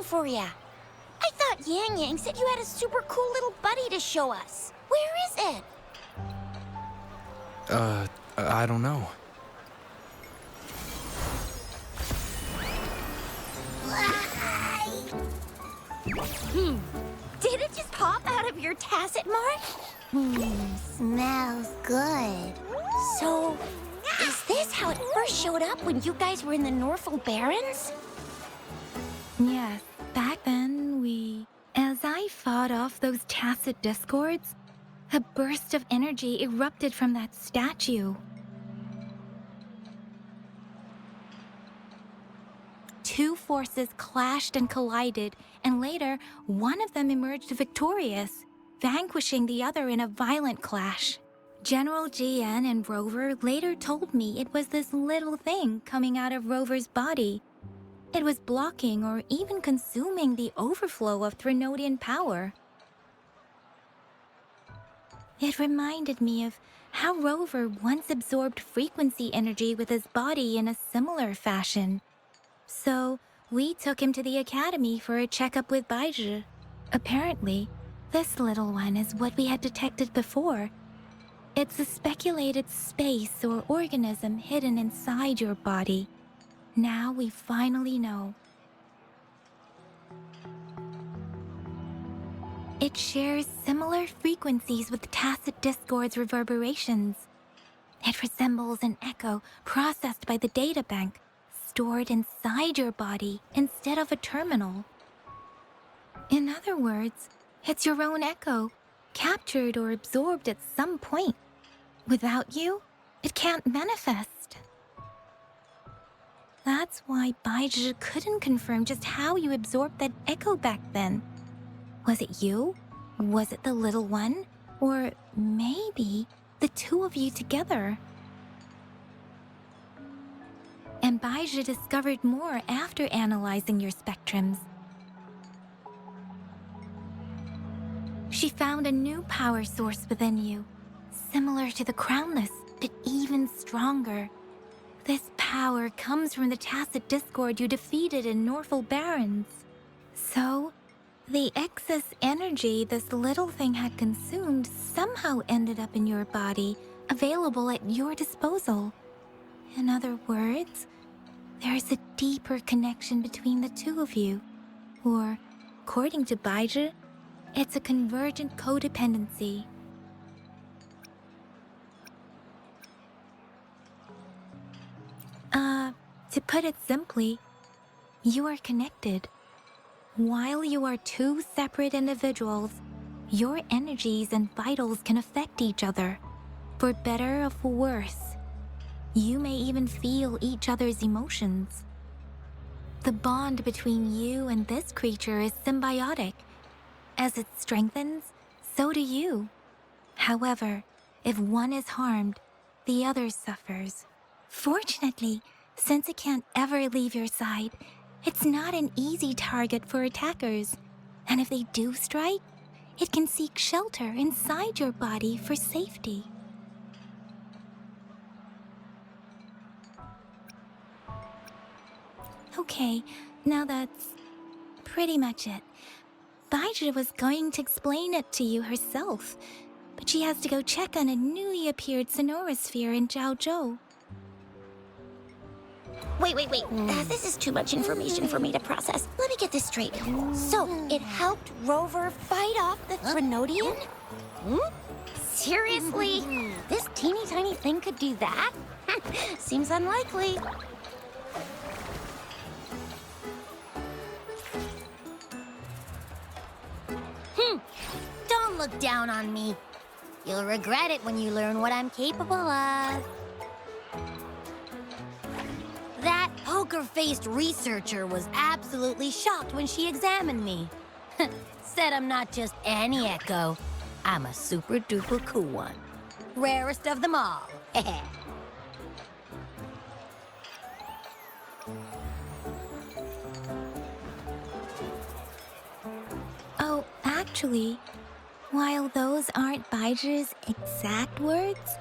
for ya. I thought Yang Yang said you had a super cool little buddy to show us. Where is it? I don't know. Did it just pop out of your tacit mark? Smells good. So, is this how it first showed up when you guys were in the Norfolk Barrens? Yes, back then as I fought off those tacit discords, a burst of energy erupted from that statue. Two forces clashed and collided, and later, one of them emerged victorious, vanquishing the other in a violent clash. General GN and Rover later told me it was this little thing coming out of Rover's body. It was blocking or even consuming the overflow of Threnodian power. It reminded me of how Rover once absorbed frequency energy with his body in a similar fashion. So, we took him to the academy for a checkup with Baizhi. Apparently, this little one is what we had detected before. It's a speculated space or organism hidden inside your body. Now we finally know. It shares similar frequencies with tacit discord's reverberations. It resembles an echo processed by the data bank, stored inside your body instead of a terminal. In other words, it's your own echo, captured or absorbed at some point. Without you, it can't manifest. That's why Baizhi couldn't confirm just how you absorbed that echo back then. Was it you? Was it the little one? Or maybe the two of you together? And Baizhi discovered more after analyzing your spectrums. She found a new power source within you, similar to the Crownless, but even stronger. This power comes from the tacit discord you defeated in Norfolk Barrens. So, the excess energy this little thing had consumed somehow ended up in your body, available at your disposal. In other words, there's a deeper connection between the two of you. Or, according to Baizhi, it's a convergent codependency. To put it simply, you are connected. While you are two separate individuals, your energies and vitals can affect each other, for better or for worse. You may even feel each other's emotions. The bond between you and this creature is symbiotic. As it strengthens, so do you. However, if one is harmed, the other suffers. Fortunately, since it can't ever leave your side, it's not an easy target for attackers. And if they do strike, it can seek shelter inside your body for safety. Okay, now that's pretty much it. Baizhi was going to explain it to you herself, but she has to go check on a newly appeared sonorosphere in Zhaozhou. Wait. This is too much information for me to process. Let me get this straight. So, it helped Rover fight off the Threnodian? Seriously? This teeny tiny thing could do that? Seems unlikely. Don't look down on me. You'll regret it when you learn what I'm capable of. That poker-faced researcher was absolutely shocked when she examined me. Said I'm not just any echo. I'm a super-duper cool one. Rarest of them all. Oh, actually, while those aren't Baizhi's exact words,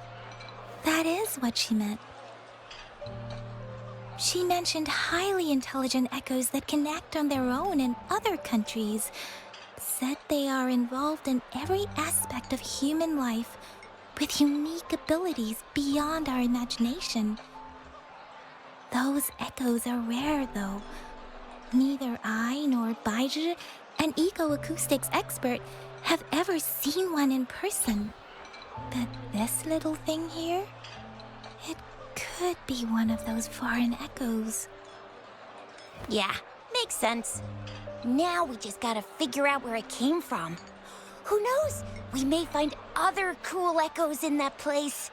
that is what she meant. She mentioned highly intelligent echoes that can act on their own in other countries. Said they are involved in every aspect of human life with unique abilities beyond our imagination. Those echoes are rare, though. Neither I nor Baizhi, an ecoacoustics expert, have ever seen one in person. But this little thing here, it could be one of those foreign echoes. Yeah, makes sense. Now we just gotta figure out where it came from. Who knows? We may find other cool echoes in that place.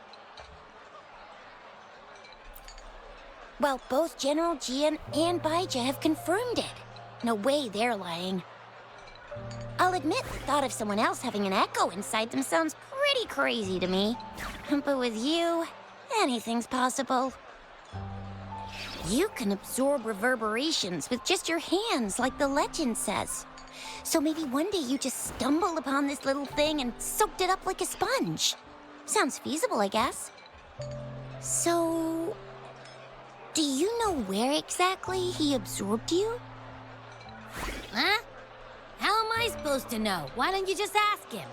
Well, both General Jian and Baija have confirmed it. No way they're lying. I'll admit the thought of someone else having an echo inside them sounds pretty crazy to me. But with you, anything's possible. You can absorb reverberations with just your hands, like the legend says. So maybe one day you just stumbled upon this little thing and soaked it up like a sponge. Sounds feasible, I guess. So, do you know where exactly he absorbed you? Huh? How am I supposed to know? Why don't you just ask him?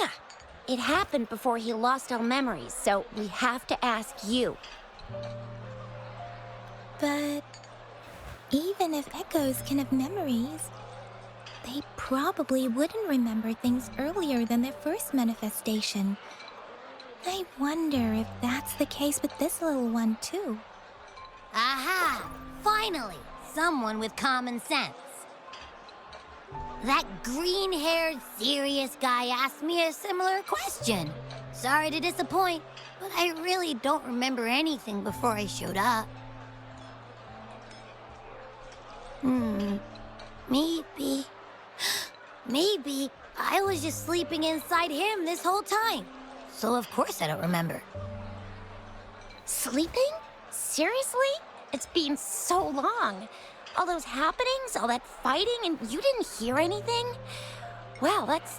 Yeah, it happened before he lost all memories, so we have to ask you. But even if echoes can have memories, they probably wouldn't remember things earlier than their first manifestation. I wonder if that's the case with this little one, too. Aha! Finally, someone with common sense. That green-haired, serious guy asked me a similar question. Sorry to disappoint, but I really don't remember anything before I showed up. Maybe... Maybe I was just sleeping inside him this whole time. So of course I don't remember. Sleeping? Seriously? It's been so long. All those happenings, all that fighting, and you didn't hear anything? Wow, that's...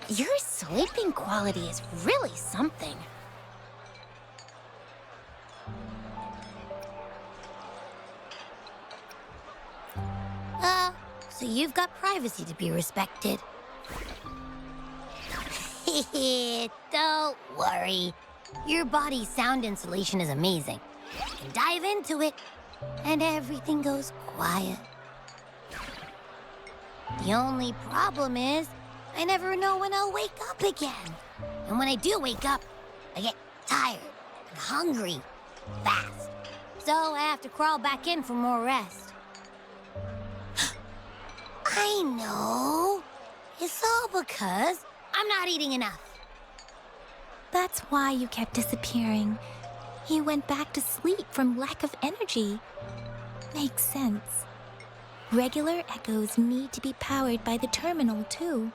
Your sleeping quality is really something. So you've got privacy to be respected. Don't worry. Your body's sound insulation is amazing. You can dive into it, and everything goes quiet. The only problem is, I never know when I'll wake up again. And when I do wake up, I get tired and hungry fast. So I have to crawl back in for more rest. I know. It's all because I'm not eating enough. That's why you kept disappearing. You went back to sleep from lack of energy. Makes sense. Regular echoes need to be powered by the terminal, too.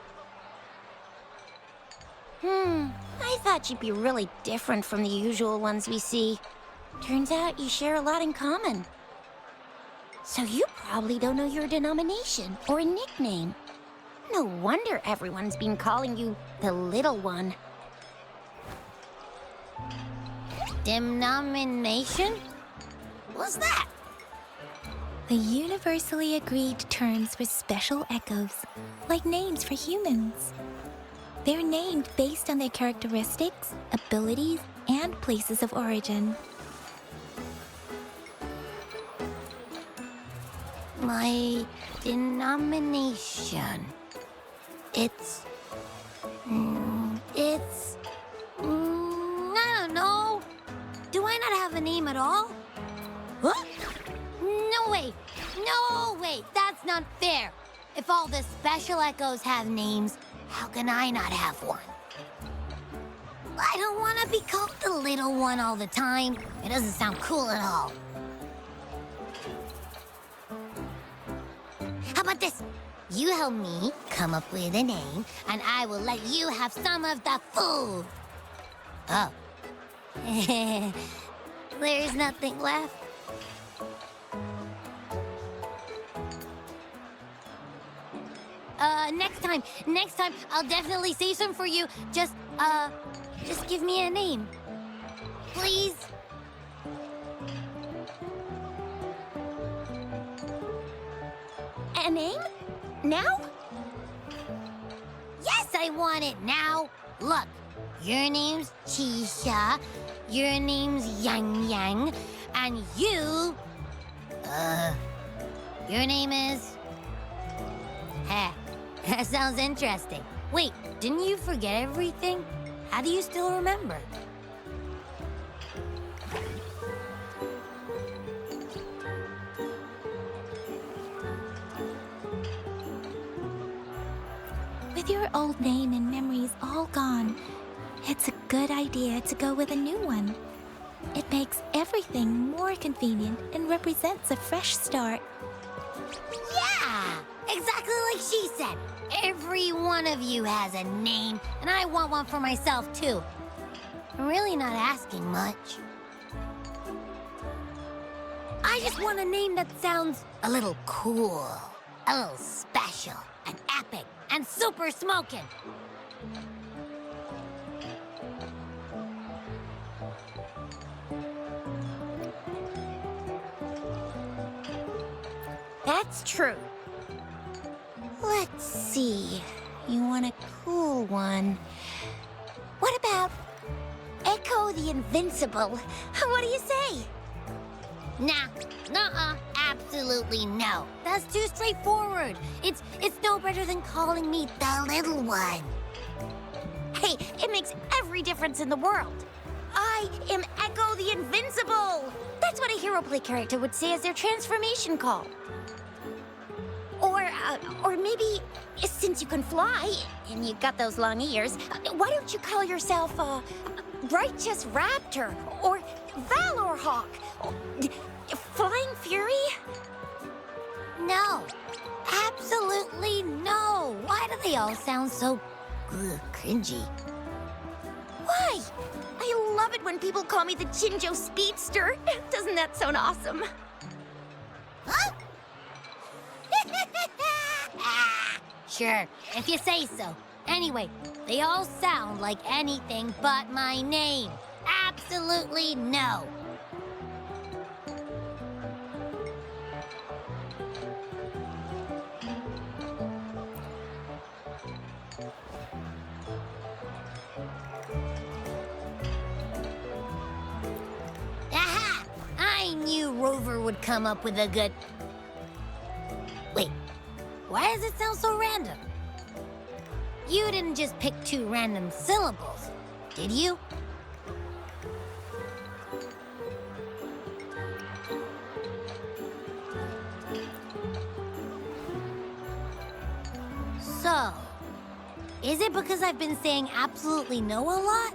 I thought you'd be really different from the usual ones we see. Turns out you share a lot in common. So you probably don't know your denomination or a nickname. No wonder everyone's been calling you the Little One. Denomination? What's that? The universally agreed terms for special echoes, like names for humans. They're named based on their characteristics, abilities, and places of origin. My denomination. It's... I don't know. Do I not have a name at all? What? No way. No way. That's not fair. If all the special echoes have names, how can I not have one? I don't want to be called the little one all the time. It doesn't sound cool at all. How about this? You help me come up with a name, and I will let you have some of the food. Oh. There's nothing left. Next time, I'll definitely save some for you. Just give me a name. Please? A name? Now? Yes, I want it now. Look, your name's Chisha, your name's Yang Yang, and your name is... Heh, that sounds interesting. Wait, didn't you forget everything? How do you still remember? With your old name and memories all gone, it's a good idea to go with a new one. It makes everything more convenient and represents a fresh start. Yeah, exactly like she said. Every one of you has a name, and I want one for myself, too. I'm really not asking much. I just want a name that sounds a little cool, a little special, and epic, and super smoking. That's true. Let's see. You want a cool one. What about Echo the Invincible? What do you say? Nah, nuh-uh, absolutely no. That's too straightforward. It's no better than calling me the little one. Hey, it makes every difference in the world. I am Echo the Invincible! That's what a hero play character would say as their transformation call. Or maybe, since you can fly, and you got those long ears, why don't you call yourself, Righteous Raptor, or Valor Hawk, Flying Fury? No, absolutely no. Why do they all sound so cringy? Why? I love it when people call me the Jinjo Speedster. Doesn't that sound awesome? Huh? Sure, if you say so. Anyway, they all sound like anything but my name. Absolutely no. Aha! I knew Rover would come up with a good... Wait, why does it sound so random? You didn't just pick two random syllables, did you? So, is it because I've been saying absolutely no a lot?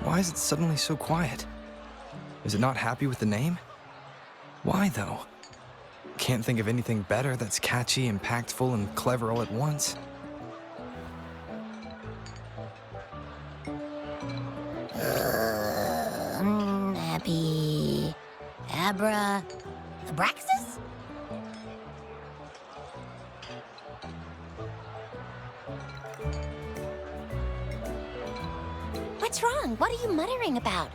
Why is it suddenly so quiet? Is it not happy with the name? Why, though? Can't think of anything better that's catchy, impactful, and clever all at once. Happy... Abraxas? What's wrong? What are you muttering about?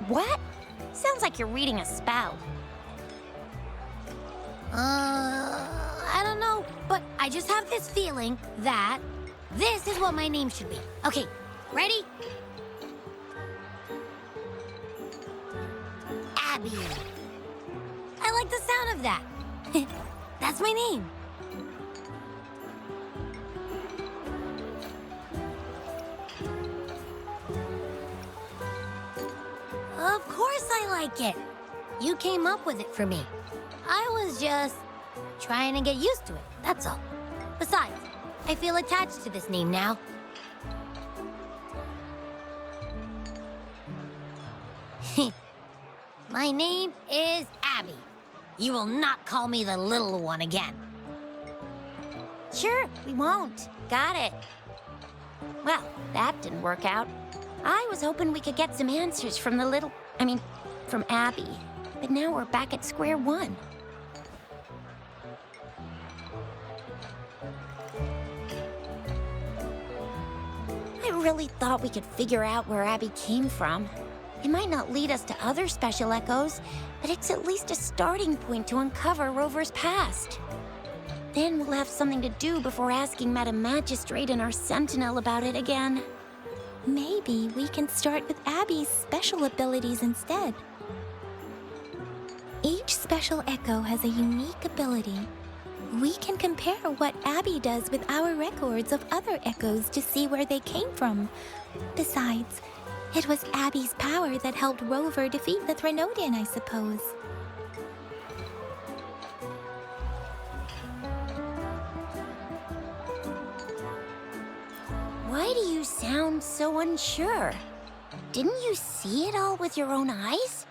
What? Sounds like you're reading a spell. I don't know, but I just have this feeling that this is what my name should be. Okay, ready? Abby. I like the sound of that. That's my name. Of course I like it. You came up with it for me. I was just trying to get used to it, that's all. Besides, I feel attached to this name now. My name is Abby. You will not call me the little one again. Sure, we won't. Got it. Well, that didn't work out. I was hoping we could get some answers from from Abby. But now we're back at square one. I really thought we could figure out where Abby came from. It might not lead us to other special echoes, but it's at least a starting point to uncover Rover's past. Then we'll have something to do before asking Madam Magistrate and our Sentinel about it again. Maybe we can start with Abby's special abilities instead. Each special echo has a unique ability. We can compare what Abby does with our records of other echoes to see where they came from. Besides, it was Abby's power that helped Rover defeat the Threnodian, I suppose. Why do you sound so unsure? Didn't you see it all with your own eyes?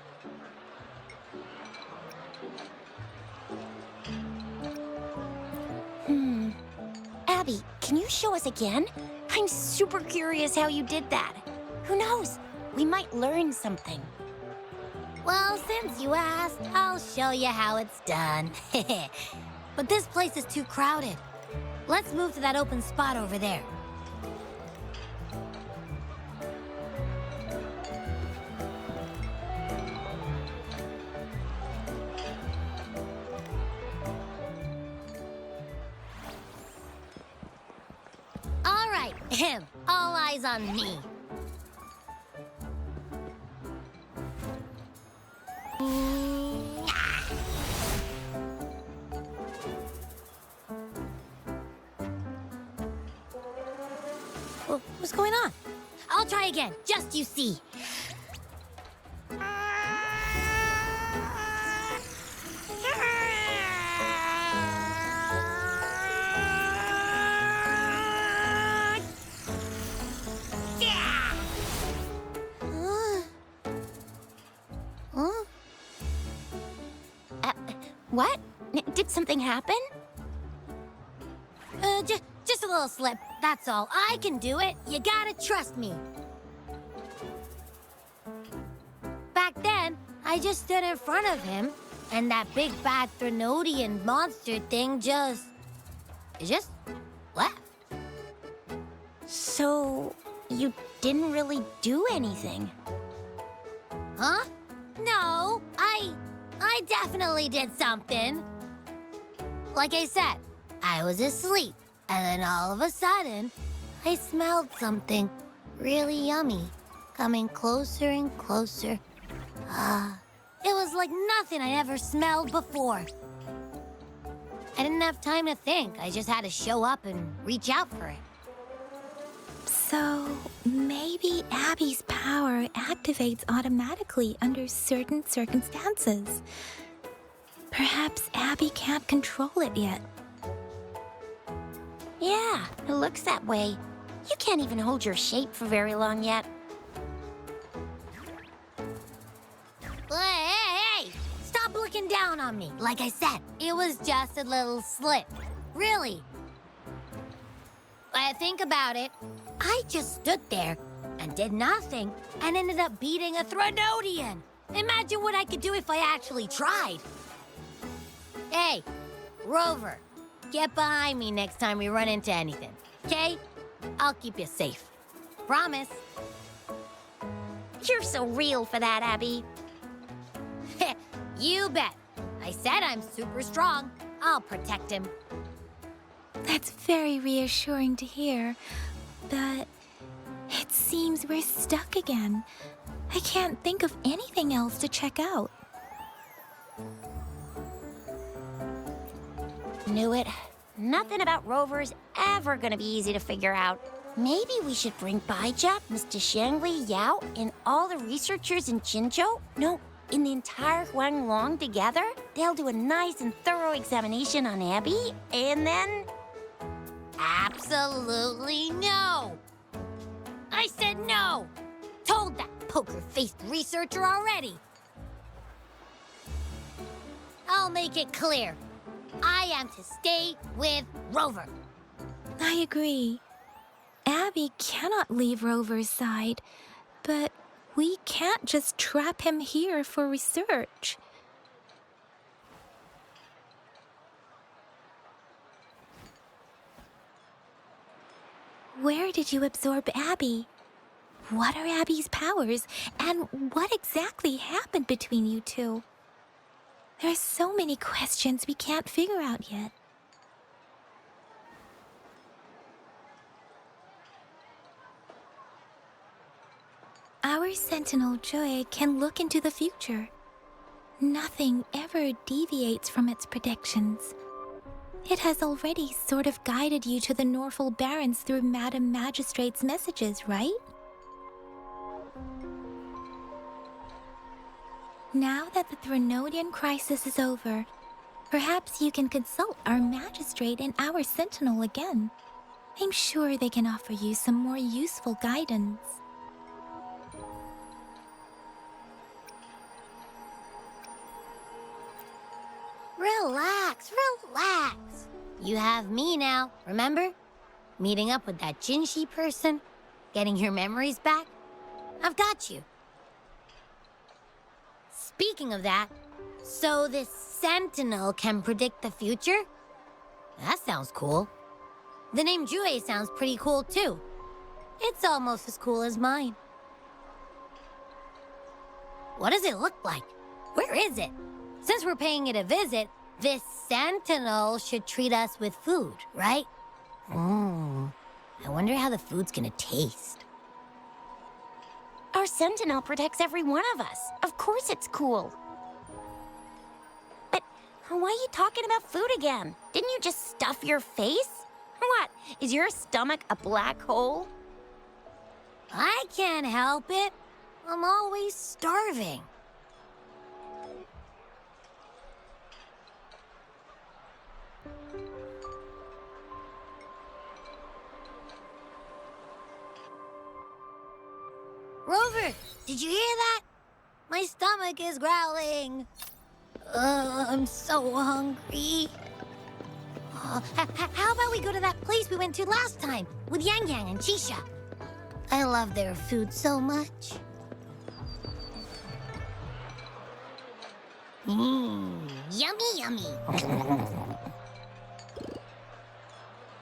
Abby, can you show us again? I'm super curious how you did that. Who knows? We might learn something. Well, since you asked, I'll show you how it's done. But this place is too crowded. Let's move to that open spot over there. All right, all eyes on me. What's going on? I'll try again, just you see. What? Did something happen? Just a little slip, that's all. I can do it. You gotta trust me. Back then, I just stood in front of him, and that big bad Threnodian monster thing just left. So, you didn't really do anything? Huh? No, I definitely did something. Like I said, I was asleep, and then all of a sudden, I smelled something really yummy coming closer and closer. It was like nothing I'd ever smelled before. I didn't have time to think. I just had to show up and reach out for it. So, maybe Abby's power activates automatically under certain circumstances. Perhaps Abby can't control it yet. Yeah, it looks that way. You can't even hold your shape for very long yet. Hey! Stop looking down on me. Like I said, it was just a little slip. Really. But think about it. I just stood there and did nothing and ended up beating a Threnodian. Imagine what I could do if I actually tried. Hey, Rover, get behind me next time we run into anything, okay? I'll keep you safe. Promise. You're so real for that, Abby. You bet. I said I'm super strong. I'll protect him. That's very reassuring to hear, but it seems we're stuck again. I can't think of anything else to check out. Knew it. Nothing about Rover's ever gonna be easy to figure out. Maybe we should bring Baija, Mr. Shangli, Yao, and all the researchers in Jinzhou? No, in the entire Huanglong together? They'll do a nice and thorough examination on Abby, and then... Absolutely no! I said no! Told that poker-faced researcher already! I'll I'll make it clear. I am to stay with Rover. I agree. Abby cannot leave Rover's side, but we can't just trap him here for research. Where did you absorb Abby? What are Abby's powers, and what exactly happened between you two? There are so many questions we can't figure out yet. Our Sentinel Joy can look into the future. Nothing ever deviates from its predictions. It has already sort of guided you to the Norfolk Barrens through Madam Magistrate's messages, right? Now that the Threnodian crisis is over, perhaps you can consult our Magistrate and our Sentinel again. I'm sure they can offer you some more useful guidance. Relax, relax. You have me now, remember? Meeting up with that Jinshi person, getting your memories back. I've got you. Speaking of that, so this Sentinel can predict the future? That sounds cool. The name Jue sounds pretty cool too. It's almost as cool as mine. What does it look like? Where is it? Since we're paying it a visit, this Sentinel should treat us with food, right? I wonder how the food's gonna taste. Our Sentinel protects every one of us. Of course it's cool. But why are you talking about food again? Didn't you just stuff your face? What? Is your stomach a black hole? I can't help it. I'm always starving. Rover, did you hear that? My stomach is growling. I'm so hungry. How about we go to that place we went to last time with Yang Yang and Chisha? I love their food so much. Yummy, yummy.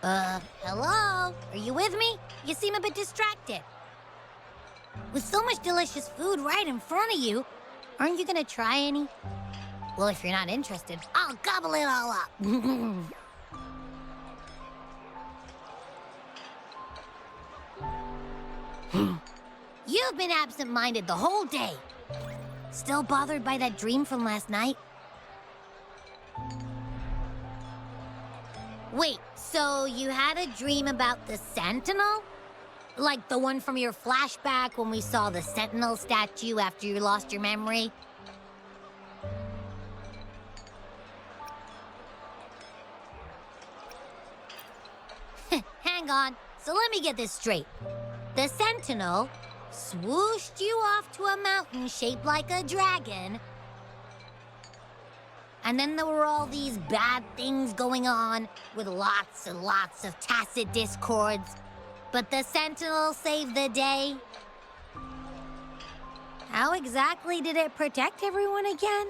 Hello? Are you with me? You seem a bit distracted. With so much delicious food right in front of you, aren't you gonna try any? Well, if you're not interested, I'll gobble it all up. You've been absent-minded the whole day. Still bothered by that dream from last night? Wait, so you had a dream about the Sentinel? Like the one from your flashback when we saw the Sentinel statue after you lost your memory? Hang on, so let me get this straight. The Sentinel swooshed you off to a mountain shaped like a dragon. And then there were all these bad things going on with lots and lots of tacit discords. But the Sentinel saved the day. How exactly did it protect everyone again?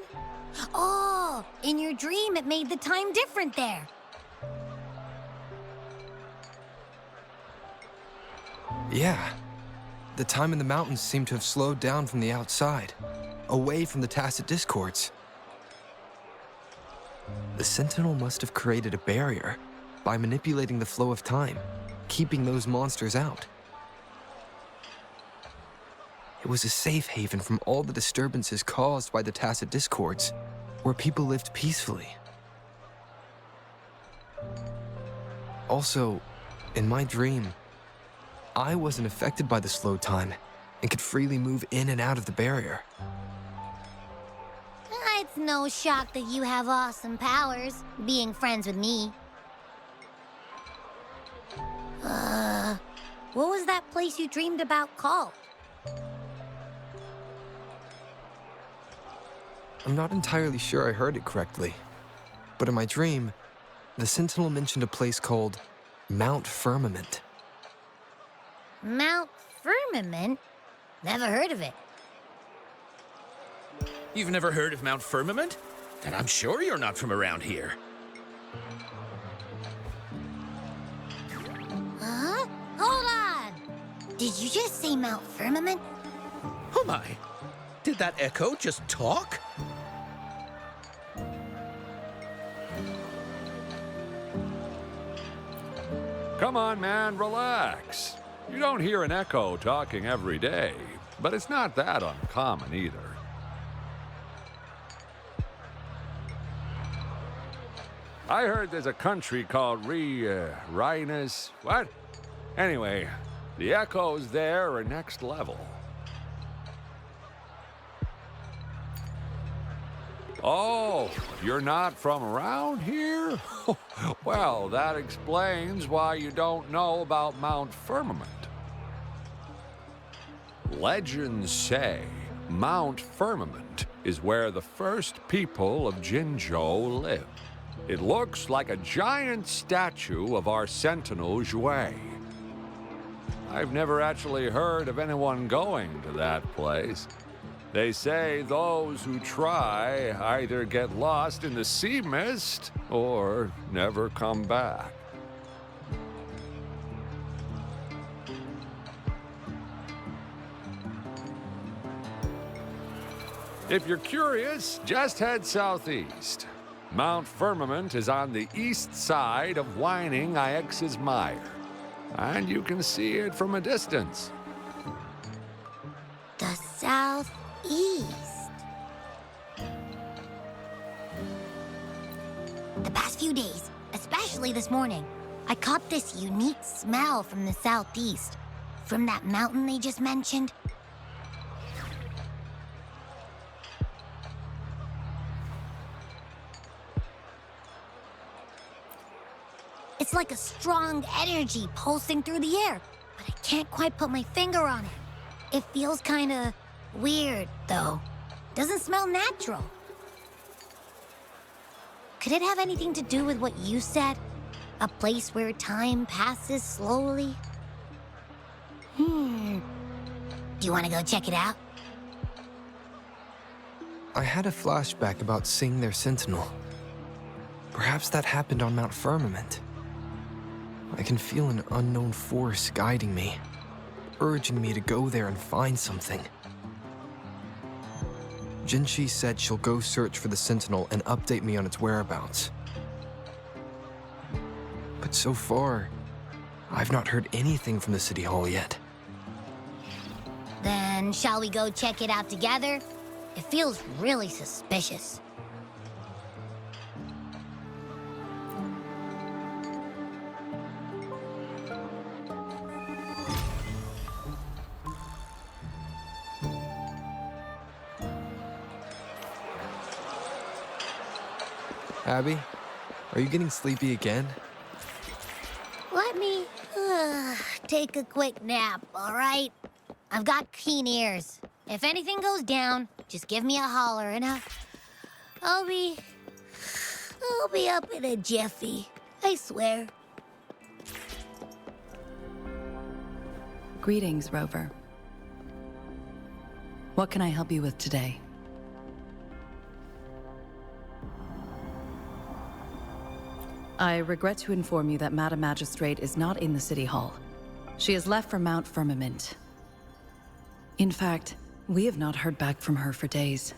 Oh, in your dream it made the time different there. Yeah. The time in the mountains seemed to have slowed down from the outside, away from the tacit discords. The Sentinel must have created a barrier by manipulating the flow of time, keeping those monsters out. It was a safe haven from all the disturbances caused by the tacit discords, where people lived peacefully. Also, in my dream, I wasn't affected by the slow time and could freely move in and out of the barrier. It's no shock that you have awesome powers, being friends with me. What was that place you dreamed about called? I'm not entirely sure I heard it correctly, but in my dream, the Sentinel mentioned a place called Mount Firmament. Mount Firmament? Never heard of it. You've never heard of Mount Firmament? Then I'm sure you're not from around here. Huh? Hold on! Did you just say Mount Firmament? Oh my! Did that echo just talk? Come on, man, relax. You don't hear an echo talking every day, but it's not that uncommon either. I heard there's a country called Rhinus. What? Anyway, the echoes there are next level. Oh, you're not from around here? Well, that explains why you don't know about Mount Firmament. Legends say Mount Firmament is where the first people of Jinzhou lived. It looks like a giant statue of our Sentinel Jue. I've never actually heard of anyone going to that place. They say those who try either get lost in the sea mist or never come back. If you're curious, just head southeast. Mount Firmament is on the east side of Whining Ix's Mire, and you can see it from a distance. The southeast. The past few days, especially this morning, I caught this unique smell from the southeast. From that mountain they just mentioned. It's like a strong energy pulsing through the air, but I can't quite put my finger on it. It feels kinda weird, though. Doesn't smell natural. Could it have anything to do with what you said? A place where time passes slowly? Do you want to go check it out? I had a flashback about seeing their Sentinel. Perhaps that happened on Mount Firmament. I can feel an unknown force guiding me, urging me to go there and find something. Jinshi said she'll go search for the Sentinel and update me on its whereabouts. But so far, I've not heard anything from the City Hall yet. Then shall we go check it out together? It feels really suspicious. Abby, are you getting sleepy again? Let me take a quick nap, all right? I've got keen ears. If anything goes down, just give me a holler and I'll be up in a jiffy. I swear. Greetings, Rover. What can I help you with today? I regret to inform you that Madam Magistrate is not in the City Hall. She has left for Mount Firmament. In fact, we have not heard back from her for days.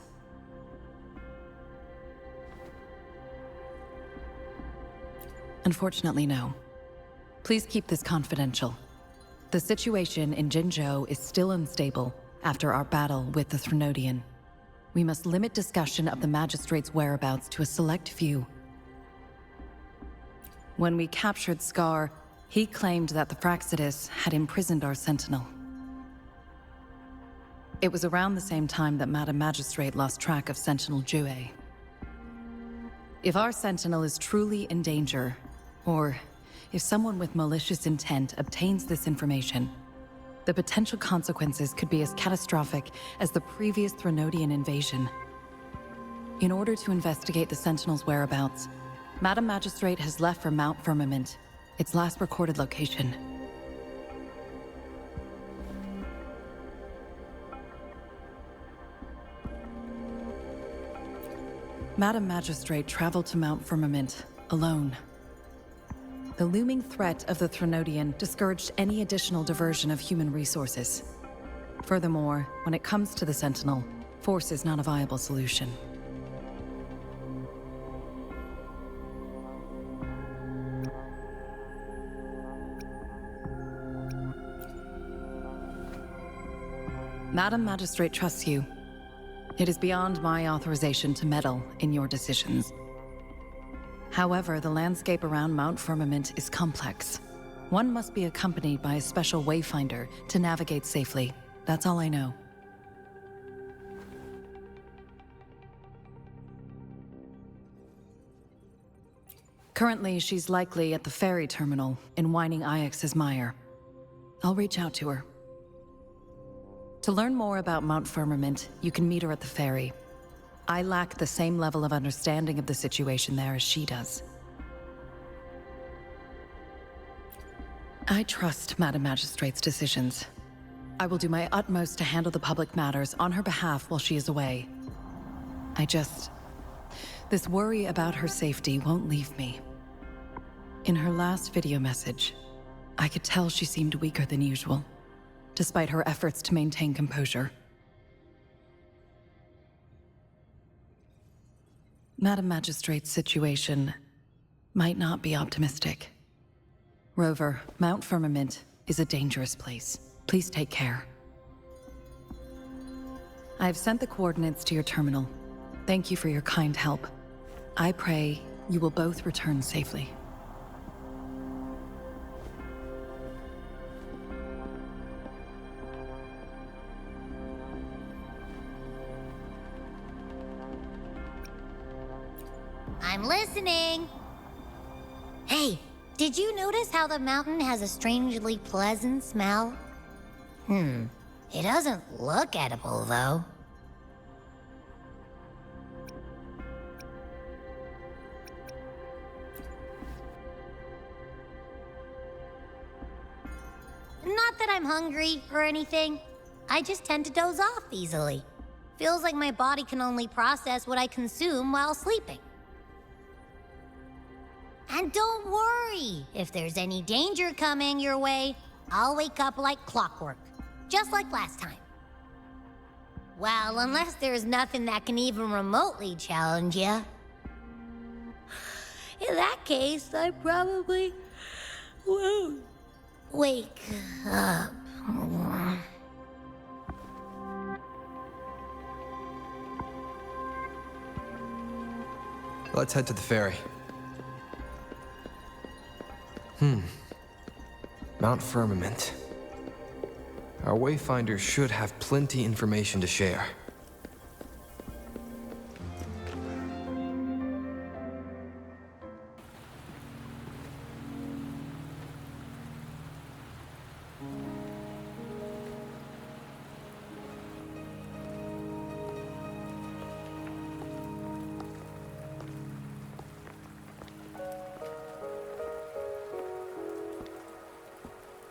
Unfortunately, no. Please keep this confidential. The situation in Jinzhou is still unstable after our battle with the Threnodian. We must limit discussion of the Magistrate's whereabouts to a select few. When we captured Scar, he claimed that the Fraxidus had imprisoned our Sentinel. It was around the same time that Madam Magistrate lost track of Sentinel Jue. If our Sentinel is truly in danger, or if someone with malicious intent obtains this information, the potential consequences could be as catastrophic as the previous Threnodian invasion. In order to investigate the Sentinel's whereabouts, Madam Magistrate has left for Mount Firmament, its last recorded location. Madam Magistrate traveled to Mount Firmament alone. The looming threat of the Threnodian discouraged any additional diversion of human resources. Furthermore, when it comes to the Sentinel, force is not a viable solution. Madam Magistrate trusts you. It is beyond my authorization to meddle in your decisions. However, the landscape around Mount Firmament is complex. One must be accompanied by a special wayfinder to navigate safely. That's all I know. Currently, she's likely at the ferry terminal in Whining Ix's Mire. I'll reach out to her. To learn more about Mount Firmament, you can meet her at the ferry. I lack the same level of understanding of the situation there as she does. I trust Madam Magistrate's decisions. I will do my utmost to handle the public matters on her behalf while she is away. This worry about her safety won't leave me. In her last video message, I could tell she seemed weaker than usual, despite her efforts to maintain composure. Madam Magistrate's situation might not be optimistic. Rover, Mount Firmament is a dangerous place. Please take care. I have sent the coordinates to your terminal. Thank you for your kind help. I pray you will both return safely. I'm listening. Hey, did you notice how the mountain has a strangely pleasant smell? It doesn't look edible, though. Not that I'm hungry or anything. I just tend to doze off easily. Feels like my body can only process what I consume while sleeping. And don't worry, if there's any danger coming your way, I'll wake up like clockwork, just like last time. Well, unless there's nothing that can even remotely challenge you. In that case, I probably won't wake up. Let's head to the ferry. Mount Firmament. Our wayfinders should have plenty information to share.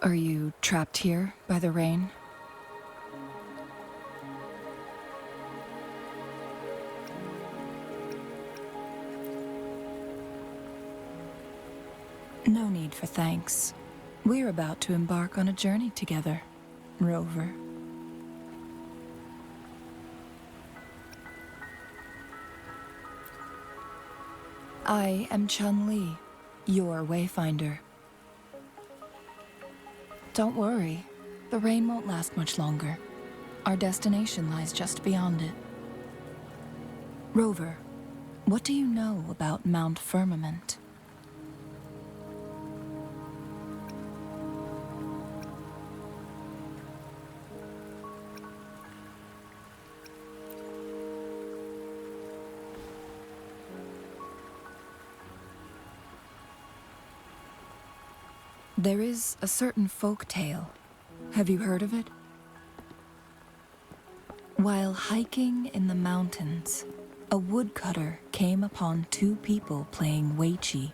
Are you trapped here by the rain? No need for thanks. We're about to embark on a journey together, Rover. I am Chun-Li, your wayfinder. Don't worry, the rain won't last much longer. Our destination lies just beyond it. Rover, what do you know about Mount Firmament? There is a certain folk tale. Have you heard of it? While hiking in the mountains, a woodcutter came upon two people playing Weiqi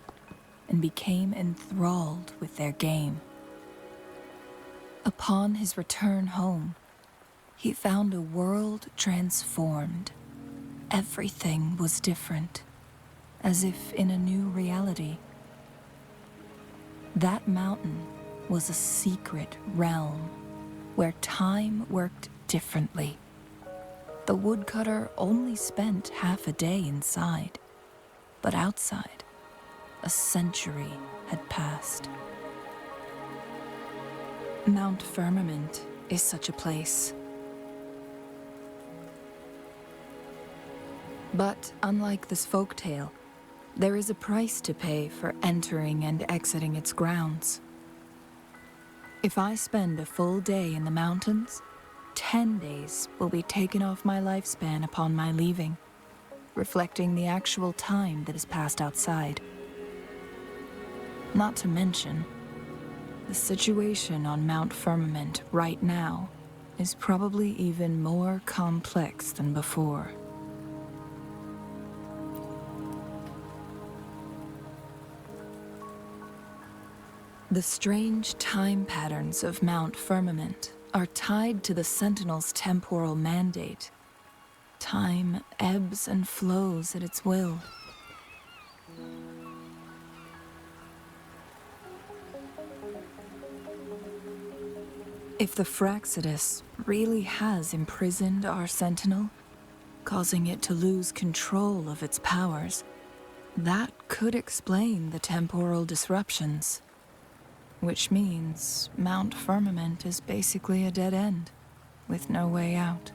and became enthralled with their game. Upon his return home, he found a world transformed. Everything was different, as if in a new reality. That mountain was a secret realm where time worked differently. The woodcutter only spent half a day inside, but outside, a century had passed. Mount Firmament is such a place. But unlike this folktale, there is a price to pay for entering and exiting its grounds. If I spend a full day in the mountains, 10 days will be taken off my lifespan upon my leaving, reflecting the actual time that has passed outside. Not to mention, the situation on Mount Firmament right now is probably even more complex than before. The strange time patterns of Mount Firmament are tied to the Sentinel's temporal mandate. Time ebbs and flows at its will. If the Fraxidus really has imprisoned our Sentinel, causing it to lose control of its powers, that could explain the temporal disruptions. Which means Mount Firmament is basically a dead end, with no way out.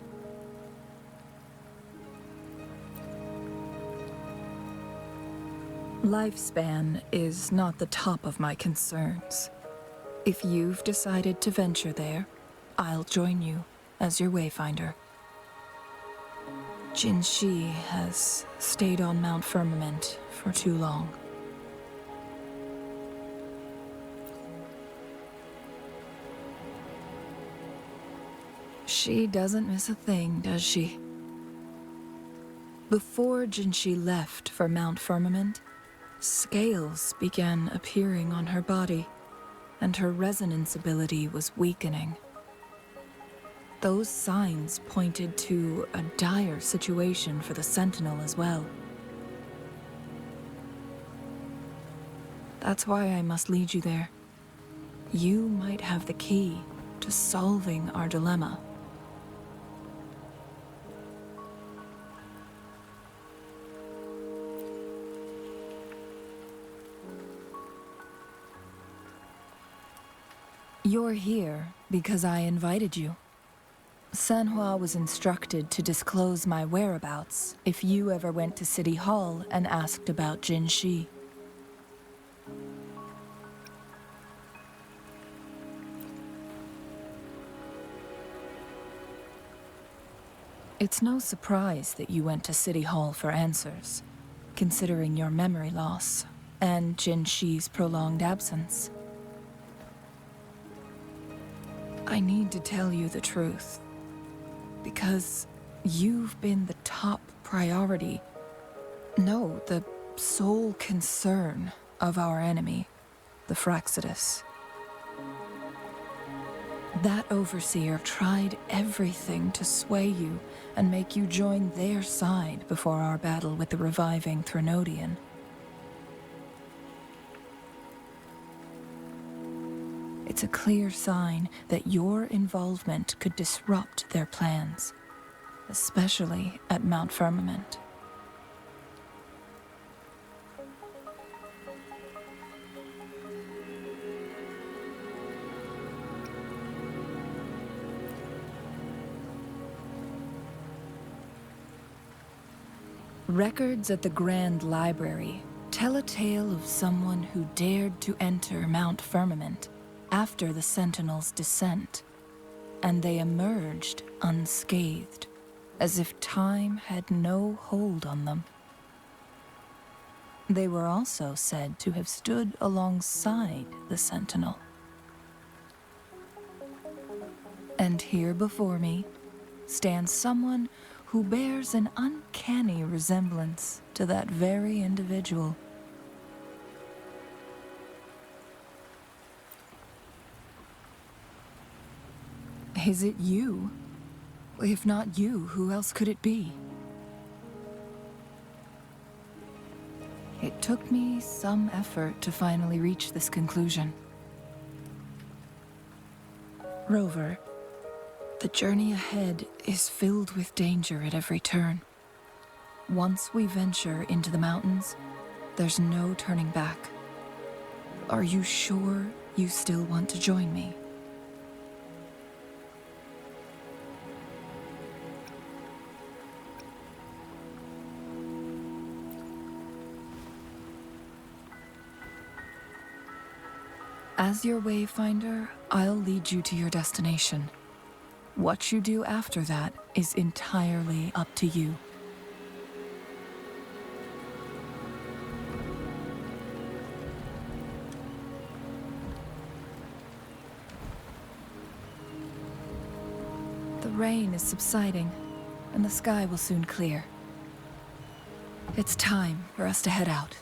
Lifespan is not the top of my concerns. If you've decided to venture there, I'll join you as your wayfinder. Jin Shi has stayed on Mount Firmament for too long. She doesn't miss a thing, does she? Before Jinshi left for Mount Firmament, scales began appearing on her body, and her resonance ability was weakening. Those signs pointed to a dire situation for the Sentinel as well. That's why I must lead you there. You might have the key to solving our dilemma. You're here because I invited you. Sanhua was instructed to disclose my whereabouts if you ever went to City Hall and asked about Jin Shi. It's no surprise that you went to City Hall for answers, considering your memory loss and Jin Shi's prolonged absence. I need to tell you the truth, because you've been the top priority, no, the sole concern of our enemy, the Fraxidus. That overseer tried everything to sway you and make you join their side before our battle with the reviving Threnodian. It's a clear sign that your involvement could disrupt their plans, especially at Mount Firmament. Records at the Grand Library tell a tale of someone who dared to enter Mount Firmament after the Sentinel's descent, and they emerged unscathed, as if time had no hold on them. They were also said to have stood alongside the Sentinel. And here before me stands someone who bears an uncanny resemblance to that very individual. Is it you? If not you, who else could it be? It took me some effort to finally reach this conclusion. Rover, the journey ahead is filled with danger at every turn. Once we venture into the mountains, there's no turning back. Are you sure you still want to join me? As your wayfinder, I'll lead you to your destination. What you do after that is entirely up to you. The rain is subsiding, and the sky will soon clear. It's time for us to head out.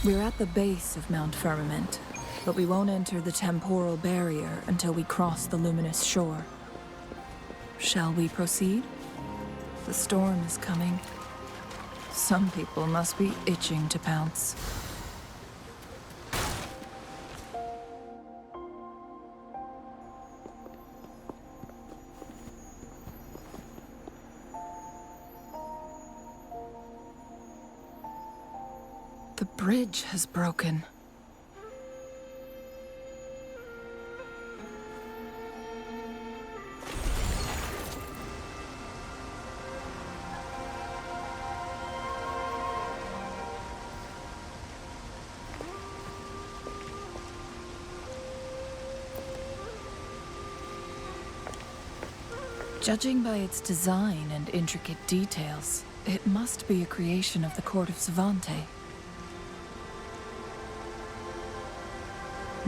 We're at the base of Mount Firmament, but we won't enter the temporal barrier until we cross the luminous shore. Shall we proceed? The storm is coming. Some people must be itching to pounce. The bridge has broken. Judging by its design and intricate details, it must be a creation of the court of Savante.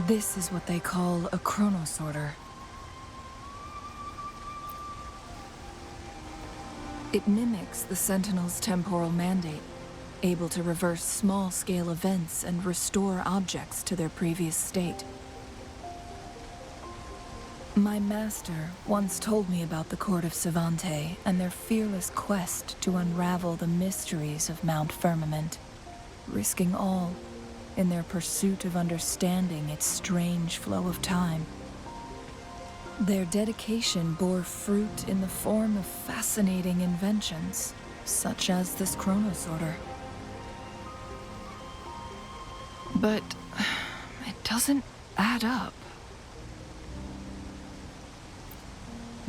This is what they call a chronosorter. It mimics the Sentinel's temporal mandate, able to reverse small-scale events and restore objects to their previous state. My master once told me about the Court of Savante and their fearless quest to unravel the mysteries of Mount Firmament, risking all in their pursuit of understanding its strange flow of time. Their dedication bore fruit in the form of fascinating inventions, such as this chronosorter. But it doesn't add up.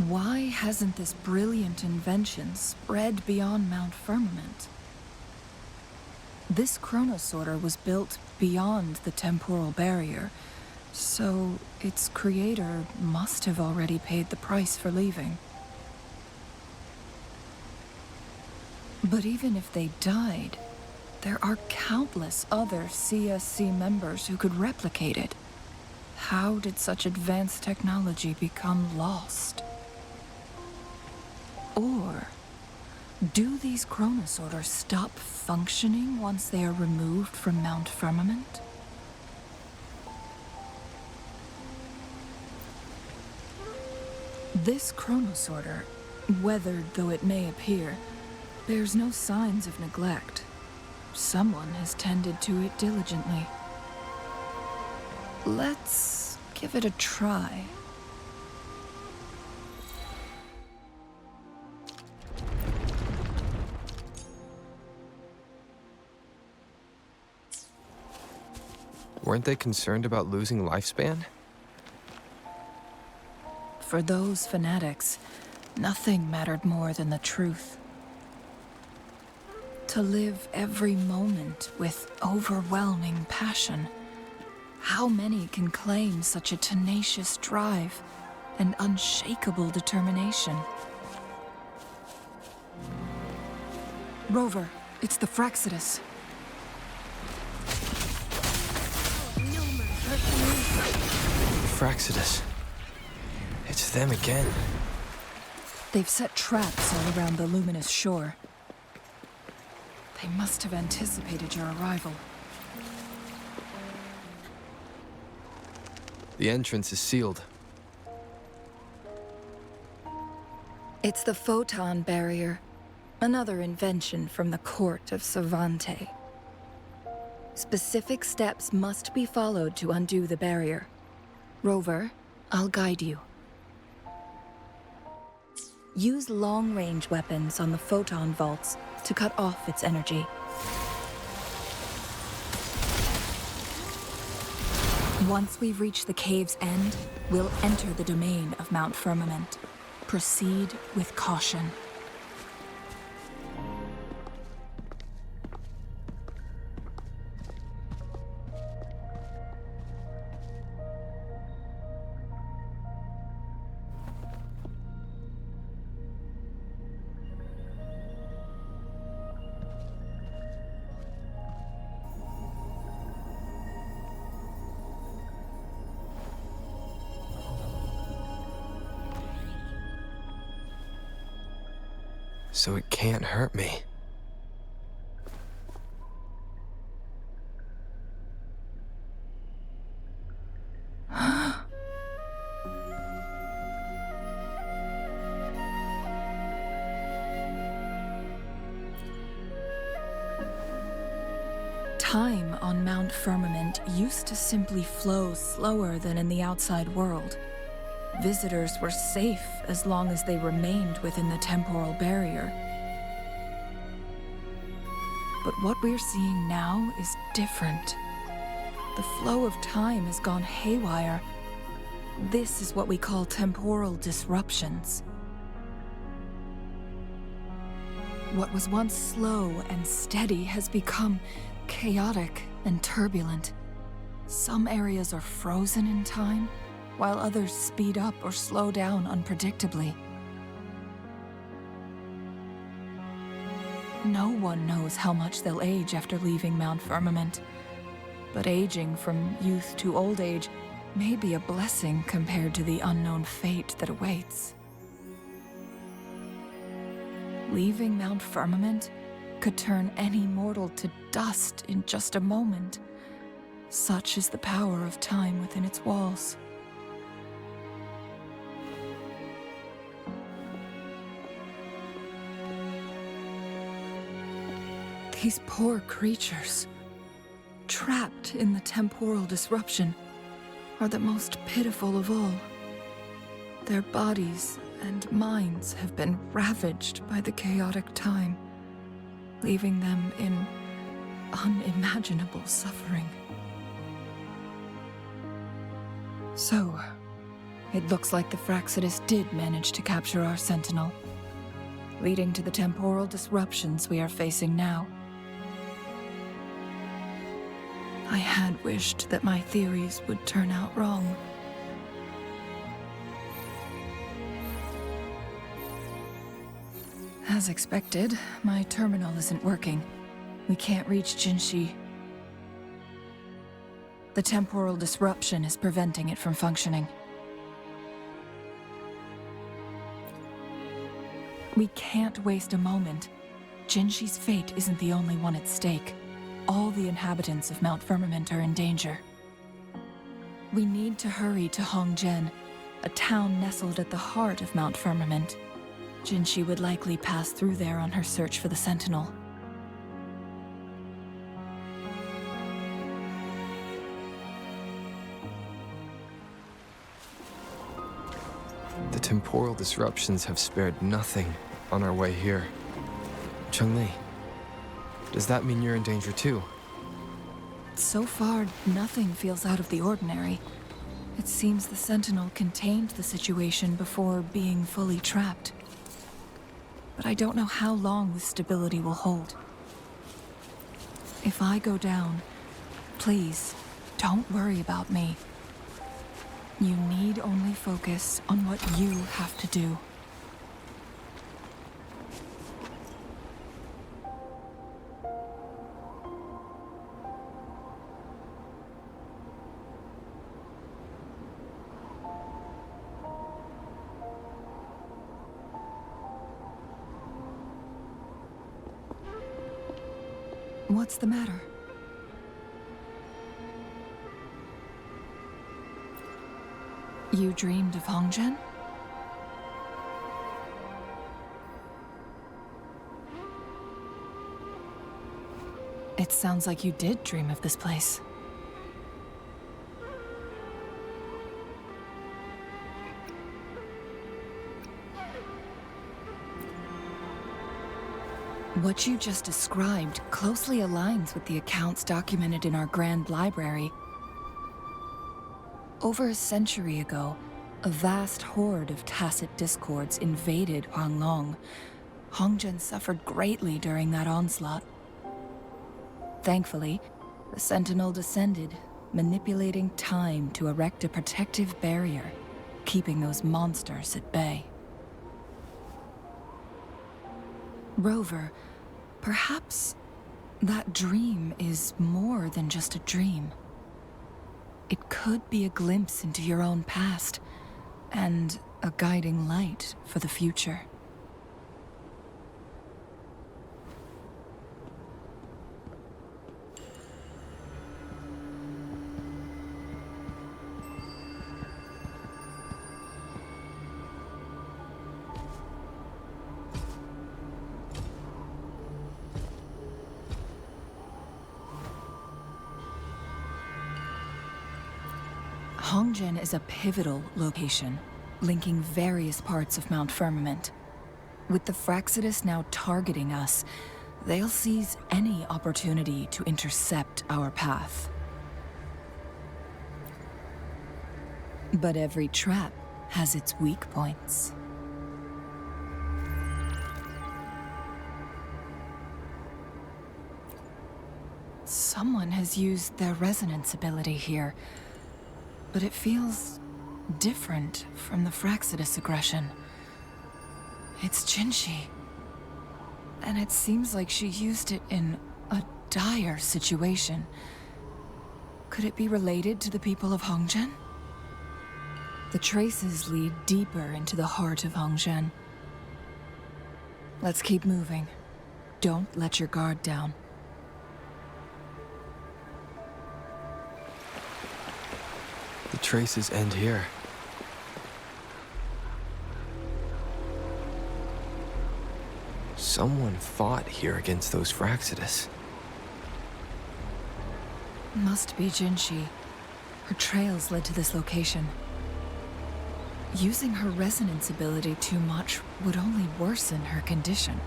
Why hasn't this brilliant invention spread beyond Mount Firmament? This chronosorter was built beyond the temporal barrier, so its creator must have already paid the price for leaving. But even if they died, there are countless other CSC members who could replicate it. How did such advanced technology become lost? Or do these chronosorters stop functioning once they are removed from Mount Firmament? This chronosorter, weathered though it may appear, bears no signs of neglect. Someone has tended to it diligently. Let's give it a try. Weren't they concerned about losing lifespan? For those fanatics, nothing mattered more than the truth. To live every moment with overwhelming passion. How many can claim such a tenacious drive and unshakable determination? Rover, it's the Fraxidus. Fraxidus. It's them again. They've set traps all around the luminous shore. They must have anticipated your arrival. The entrance is sealed. It's the photon barrier, another invention from the court of Savante. Specific steps must be followed to undo the barrier. Rover, I'll guide you. Use long-range weapons on the photon vaults to cut off its energy. Once we've reached the cave's end, we'll enter the domain of Mount Firmament. Proceed with caution. So it can't hurt me. Time on Mount Firmament used to simply flow slower than in the outside world. Visitors were safe as long as they remained within the temporal barrier. But what we're seeing now is different. The flow of time has gone haywire. This is what we call temporal disruptions. What was once slow and steady has become chaotic and turbulent. Some areas are frozen in time, while others speed up or slow down unpredictably. No one knows how much they'll age after leaving Mount Firmament, but aging from youth to old age may be a blessing compared to the unknown fate that awaits. Leaving Mount Firmament could turn any mortal to dust in just a moment. Such is the power of time within its walls. These poor creatures, trapped in the temporal disruption, are the most pitiful of all. Their bodies and minds have been ravaged by the chaotic time, leaving them in unimaginable suffering. So, It looks like the Fraxidus did manage to capture our sentinel, leading to the temporal disruptions we are facing now. I had wished that my theories would turn out wrong. As expected, my terminal isn't working. We can't reach Jinshi. The temporal disruption is preventing it from functioning. We can't waste a moment. Jinshi's fate isn't the only one at stake. All the inhabitants of Mount Firmament are in danger. We need to hurry to Hongzhen, a town nestled at the heart of Mount Firmament. Jinshi would likely pass through there on her search for the Sentinel. The temporal disruptions have spared nothing on our way here. Chun-Li, does that mean you're in danger too? So far, nothing feels out of the ordinary. It seems the Sentinel contained the situation before being fully trapped. But I don't know how long this stability will hold. If I go down, please, don't worry about me. You need only focus on what you have to do. What's the matter? You dreamed of Hongzhen? It sounds like you did dream of this place. What you just described closely aligns with the accounts documented in our Grand Library. Over a century ago, a vast horde of tacit discords invaded Huanglong. Hongzhen suffered greatly during that onslaught. Thankfully, the Sentinel descended, manipulating time to erect a protective barrier, keeping those monsters at bay. Rover, perhaps that dream is more than just a dream. It could be a glimpse into your own past, and a guiding light for the future. Hongzhen is a pivotal location, linking various parts of Mount Firmament. With the Fraxidus now targeting us, they'll seize any opportunity to intercept our path. But every trap has its weak points. Someone has used their resonance ability here, but it feels different from the Fraxidus aggression. It's Jinshi. And it seems like she used it in a dire situation. Could it be related to the people of Hongzhen? The traces lead deeper into the heart of Hongzhen. Let's keep moving. Don't let your guard down. The traces end here. Someone fought here against those Fraxidus. Must be Jinshi. Her trails led to this location. Using her resonance ability too much would only worsen her condition.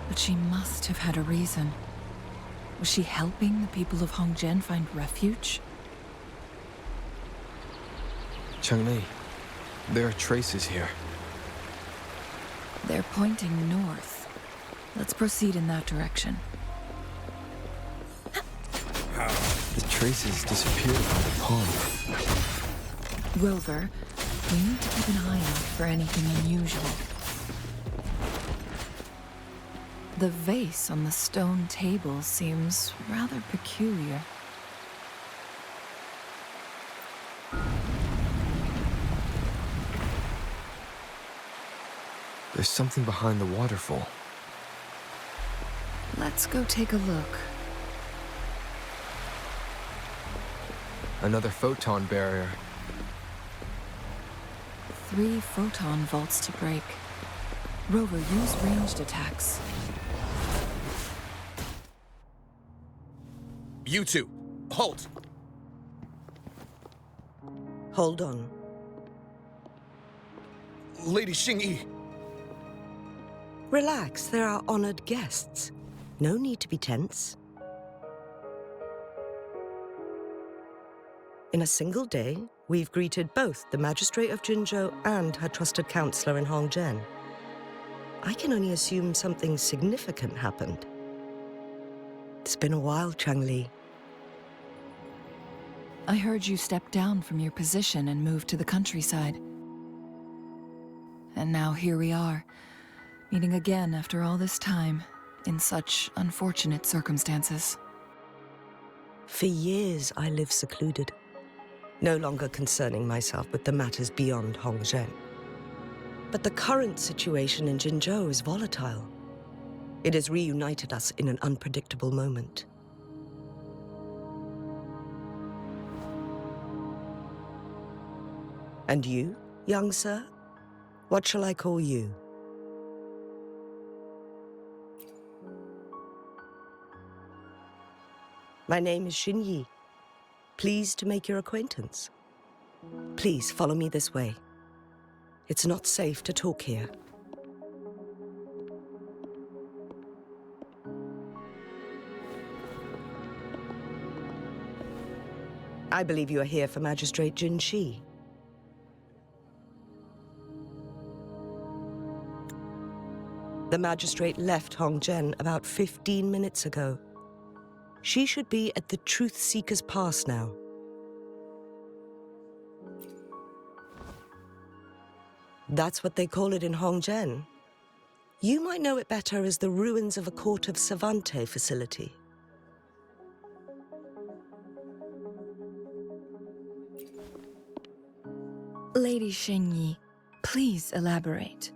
But she must have had a reason. Was she helping the people of Hongzhen find refuge? Chun-Li, there are traces here. They're pointing north. Let's proceed in that direction. The traces disappeared from the pond. Rover, we need to keep an eye out for anything unusual. The vase on the stone table seems rather peculiar. There's something behind the waterfall. Let's go take a look. Another photon barrier. 3 photon vaults to break. Rover, use ranged attacks. You two, halt! Hold on. Lady Xingyi. Relax, they're our honored guests. No need to be tense. In a single day, we've greeted both the Magistrate of Jinzhou and her trusted counselor in Hongzhen. I can only assume something significant happened. It's been a while, Chun-Li. I heard you stepped down from your position and moved to the countryside. And now here we are, meeting again after all this time, in such unfortunate circumstances. For years, I lived secluded, no longer concerning myself with the matters beyond Hongzhen. But the current situation in Jinzhou is volatile. It has reunited us in an unpredictable moment. And you, young sir? What shall I call you? My name is Xingyi. Pleased to make your acquaintance. Please follow me this way. It's not safe to talk here. I believe you are here for Magistrate Jin Shi. The magistrate left Hongzhen about 15 minutes ago. She should be at the Truth Seeker's Pass now. That's what they call it in Hongzhen. You might know it better as the ruins of a Court of Savante facility. Lady Xingyi, please elaborate.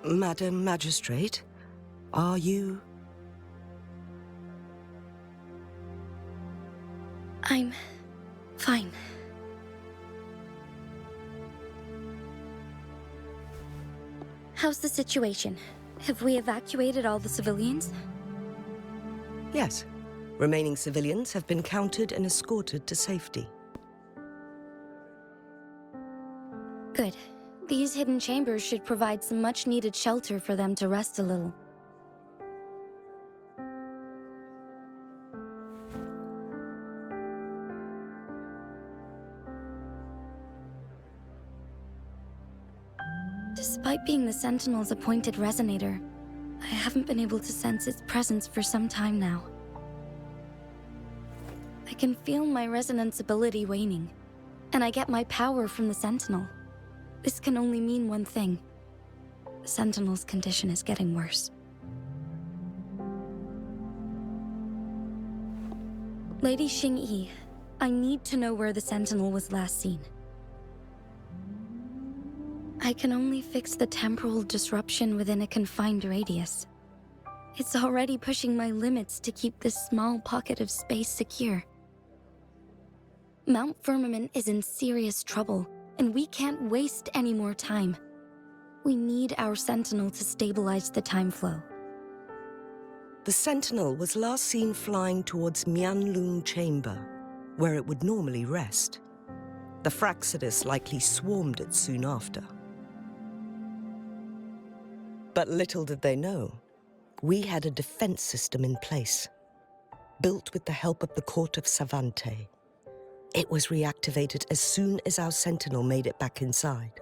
Madam Magistrate, are you... I'm fine. How's the situation? Have we evacuated all the civilians? Yes. Remaining civilians have been counted and escorted to safety. Good. These hidden chambers should provide some much-needed shelter for them to rest a little. Despite being the Sentinel's appointed resonator, I haven't been able to sense its presence for some time now. I can feel my resonance ability waning, and I get my power from the Sentinel. This can only mean one thing. The Sentinel's condition is getting worse. Lady Xingyi, I need to know where the Sentinel was last seen. I can only fix the temporal disruption within a confined radius. It's already pushing my limits to keep this small pocket of space secure. Mount Firmament is in serious trouble, and we can't waste any more time. We need our Sentinel to stabilize the time flow. The Sentinel was last seen flying towards Mianlung Chamber, where it would normally rest. The Fraxidus likely swarmed it soon after. But little did they know, we had a defense system in place, built with the help of the court of Savante. It was reactivated as soon as our Sentinel made it back inside.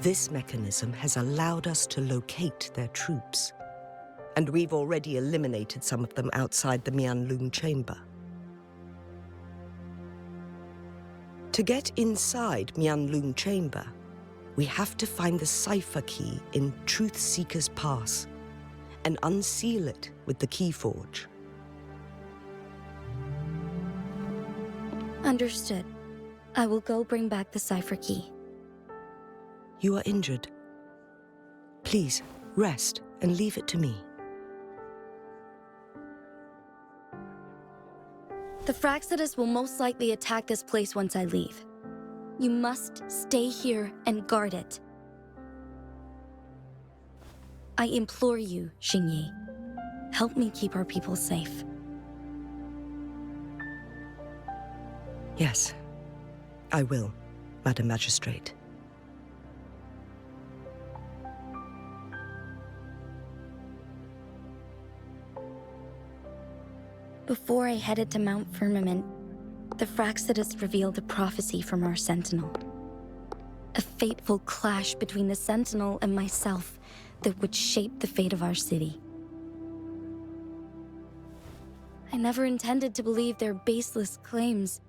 This mechanism has allowed us to locate their troops, and we've already eliminated some of them outside the Mianlung Chamber. To get inside Mianlung Chamber, we have to find the cipher key in Truth Seeker's Pass and unseal it with the Keyforge. Understood. I will go bring back the cipher key. You are injured. Please, rest and leave it to me. The Fraxidus will most likely attack this place once I leave. You must stay here and guard it. I implore you, Xingyi. Help me keep our people safe. Yes, I will, Madam Magistrate. Before I headed to Mount Firmament, the Fraxidus revealed a prophecy from our Sentinel. A fateful clash between the Sentinel and myself that would shape the fate of our city. I never intended to believe their baseless claims,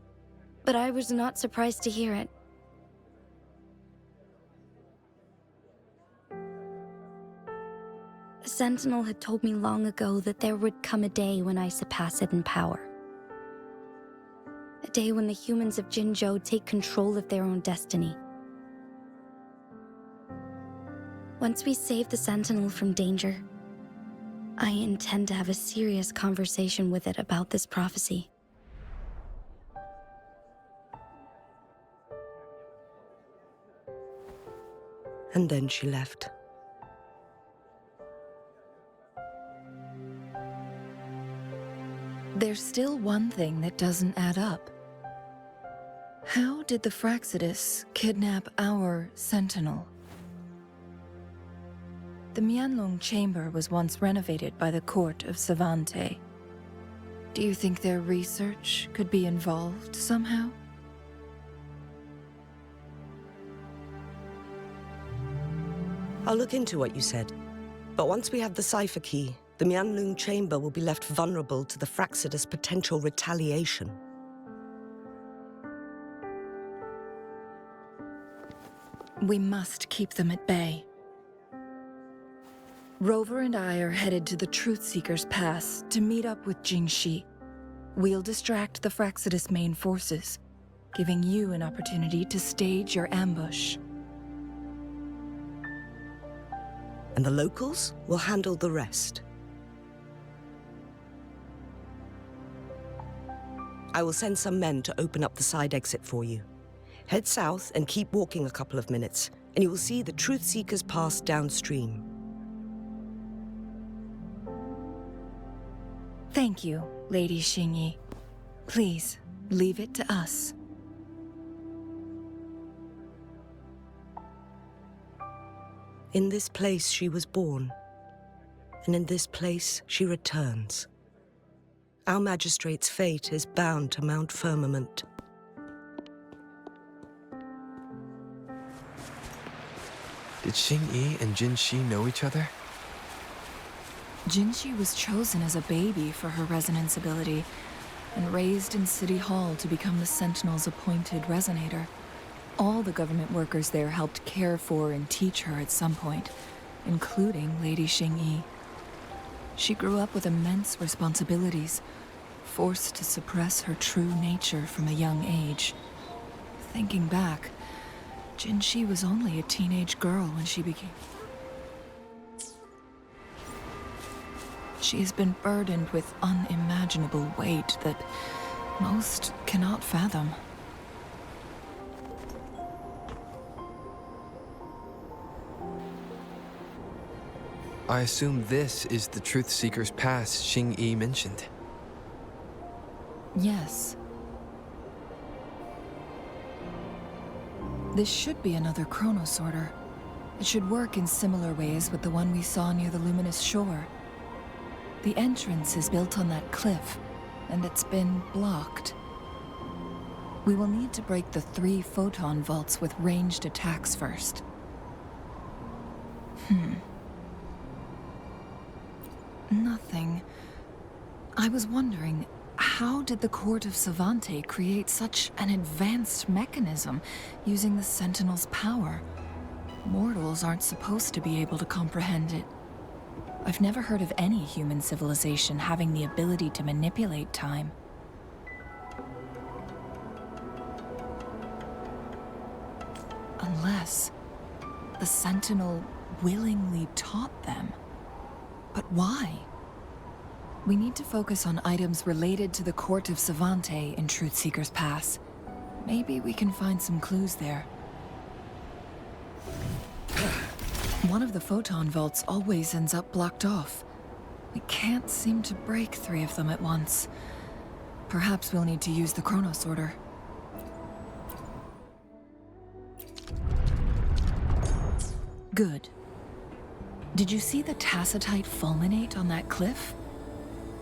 but I was not surprised to hear it. The Sentinel had told me long ago that there would come a day when I surpass it in power. A day when the humans of Jinzhou take control of their own destiny. Once we save the Sentinel from danger, I intend to have a serious conversation with it about this prophecy. And then she left. There's still one thing that doesn't add up. How did the Fraxidus kidnap our Sentinel? The Mianlong Chamber was once renovated by the court of Savante. Do you think their research could be involved somehow? I'll look into what you said. But once we have the cipher key, the Mianlung Chamber will be left vulnerable to the Fraxidus' potential retaliation. We must keep them at bay. Rover and I are headed to the Truth Seeker's Pass to meet up with Jingxi. We'll distract the Fraxidus' main forces, giving you an opportunity to stage your ambush. And the locals will handle the rest. I will send some men to open up the side exit for you. Head south and keep walking a couple of minutes, and you will see the Truth Seeker's Pass downstream. Thank you, Lady Xingyi. Please, leave it to us. In this place she was born, and in this place she returns. Our magistrate's fate is bound to Mount Firmament. Did Xingyi and Jinxi know each other? Jingxi was chosen as a baby for her resonance ability and raised in City Hall to become the Sentinel's appointed resonator. All the government workers there helped care for and teach her at some point, including Lady Xingyi. She grew up with immense responsibilities, forced to suppress her true nature from a young age. Thinking back, Jinxi was only a teenage girl when she became... She has been burdened with unimaginable weight that most cannot fathom. I assume this is the Truth Seeker's Pass Xing Yi mentioned. Yes. This should be another chronosorter. It should work in similar ways with the one we saw near the luminous shore. The entrance is built on that cliff, and it's been blocked. We will need to break the 3 photon vaults with ranged attacks first. Nothing. I was wondering, how did the Court of Savante create such an advanced mechanism using the Sentinel's power? Mortals aren't supposed to be able to comprehend it. I've never heard of any human civilization having the ability to manipulate time. Unless the Sentinel willingly taught them. But why? We need to focus on items related to the Court of Savante in Truth Seeker's Pass. Maybe we can find some clues there. One of the photon vaults always ends up blocked off. We can't seem to break 3 of them at once. Perhaps we'll need to use the chronosorter. Good. Did you see the tacitite fulminate on that cliff?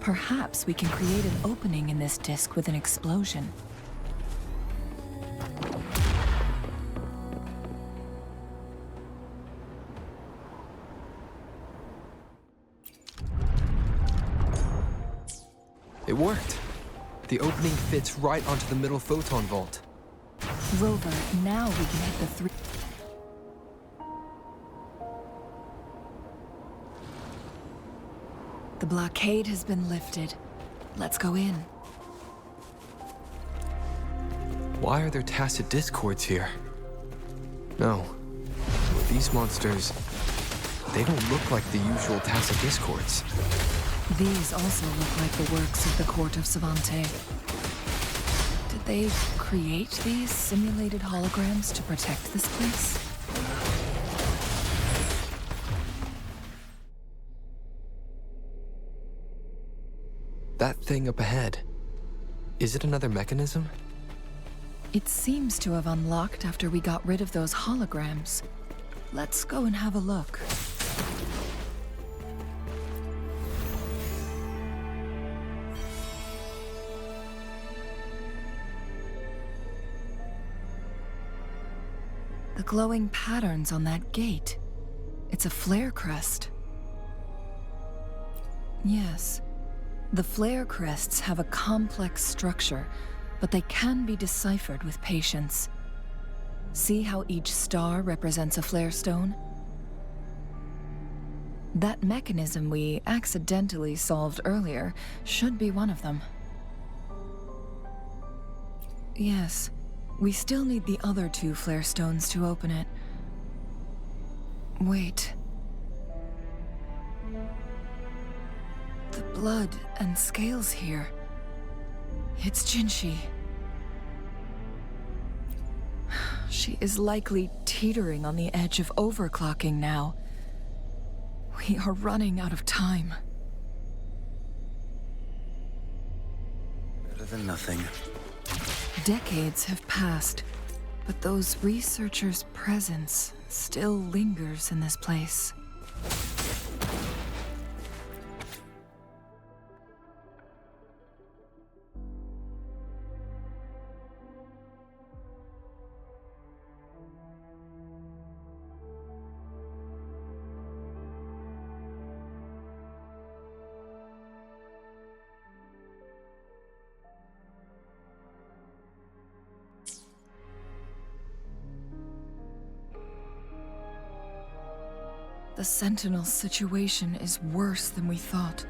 Perhaps we can create an opening in this disk with an explosion. It worked. The opening fits right onto the middle photon vault. Rover, now we can hit the 3... The blockade has been lifted. Let's go in. Why are there tacit discords here? No. These monsters, they don't look like the usual tacit discords. These also look like the works of the Court of Savante. Did they create these simulated holograms to protect this place? That thing up ahead, is it another mechanism? It seems to have unlocked after we got rid of those holograms. Let's go and have a look. The glowing patterns on that gate. It's a flare crest. Yes. The flare crests have a complex structure, but they can be deciphered with patience. See how each star represents a flare stone? That mechanism we accidentally solved earlier should be one of them. Yes, we still need the other 2 flare stones to open it. Wait. The blood and scales here. It's Jinshi. She is likely teetering on the edge of overclocking now. We are running out of time. Better than nothing. Decades have passed, but those researchers' presence still lingers in this place. The Sentinel's situation is worse than we thought.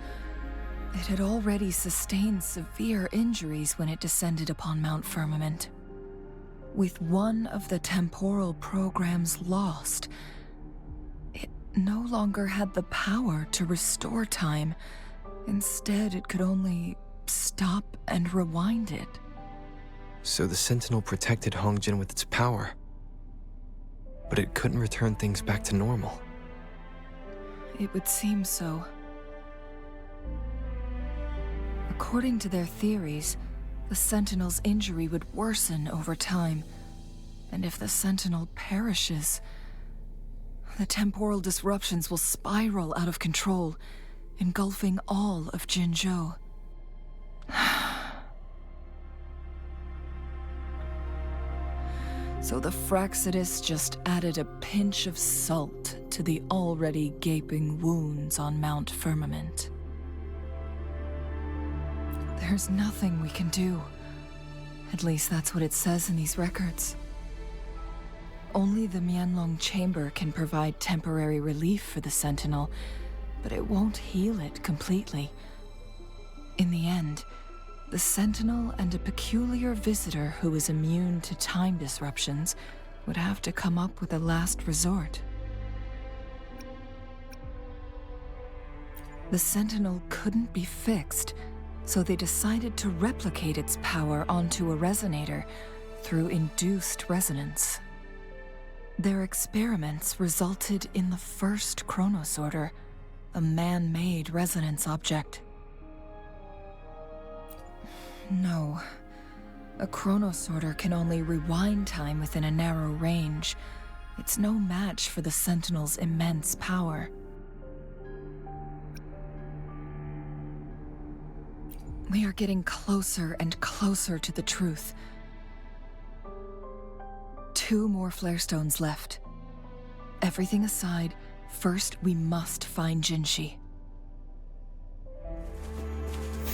It had already sustained severe injuries when it descended upon Mount Firmament. With one of the temporal programs lost, it no longer had the power to restore time. Instead, it could only stop and rewind it. So the Sentinel protected Hongjin with its power, but it couldn't return things back to normal. It would seem so. According to their theories, the Sentinel's injury would worsen over time. And if the Sentinel perishes, the temporal disruptions will spiral out of control, engulfing all of Jinzhou. So the Fractsidus just added a pinch of salt to the already gaping wounds on Mount Firmament. There's nothing we can do. At least that's what it says in these records. Only the Mianlong Chamber can provide temporary relief for the Sentinel, but it won't heal it completely. In the end, the Sentinel and a peculiar visitor who is immune to time disruptions would have to come up with a last resort. The Sentinel couldn't be fixed, so they decided to replicate its power onto a resonator through induced resonance. Their experiments resulted in the first chronosorter, a man-made resonance object. No. A chronosorter can only rewind time within a narrow range. It's no match for the Sentinel's immense power. We are getting closer and closer to the truth. 2 more flare stones left. Everything aside, first we must find Jinshi.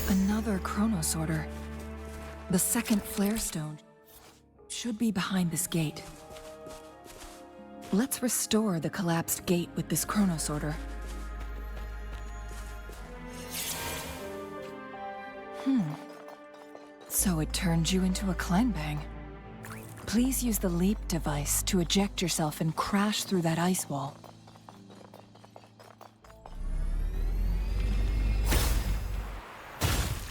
Another chronosorter. The second flare stone should be behind this gate. Let's restore the collapsed gate with this chronosorter. So it turned you into a Clanbang. Please use the leap device to eject yourself and crash through that ice wall.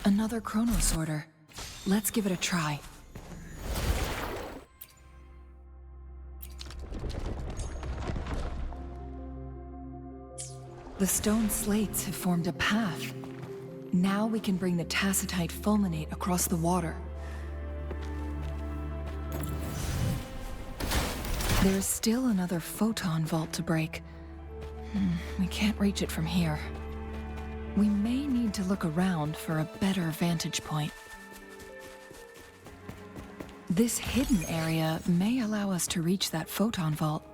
Another chronosorter. Let's give it a try. The stone slates have formed a path. Now we can bring the tacitite fulminate across the water. There's still another photon vault to break. We can't reach it from here. We may need to look around for a better vantage point. This hidden area may allow us to reach that photon vault.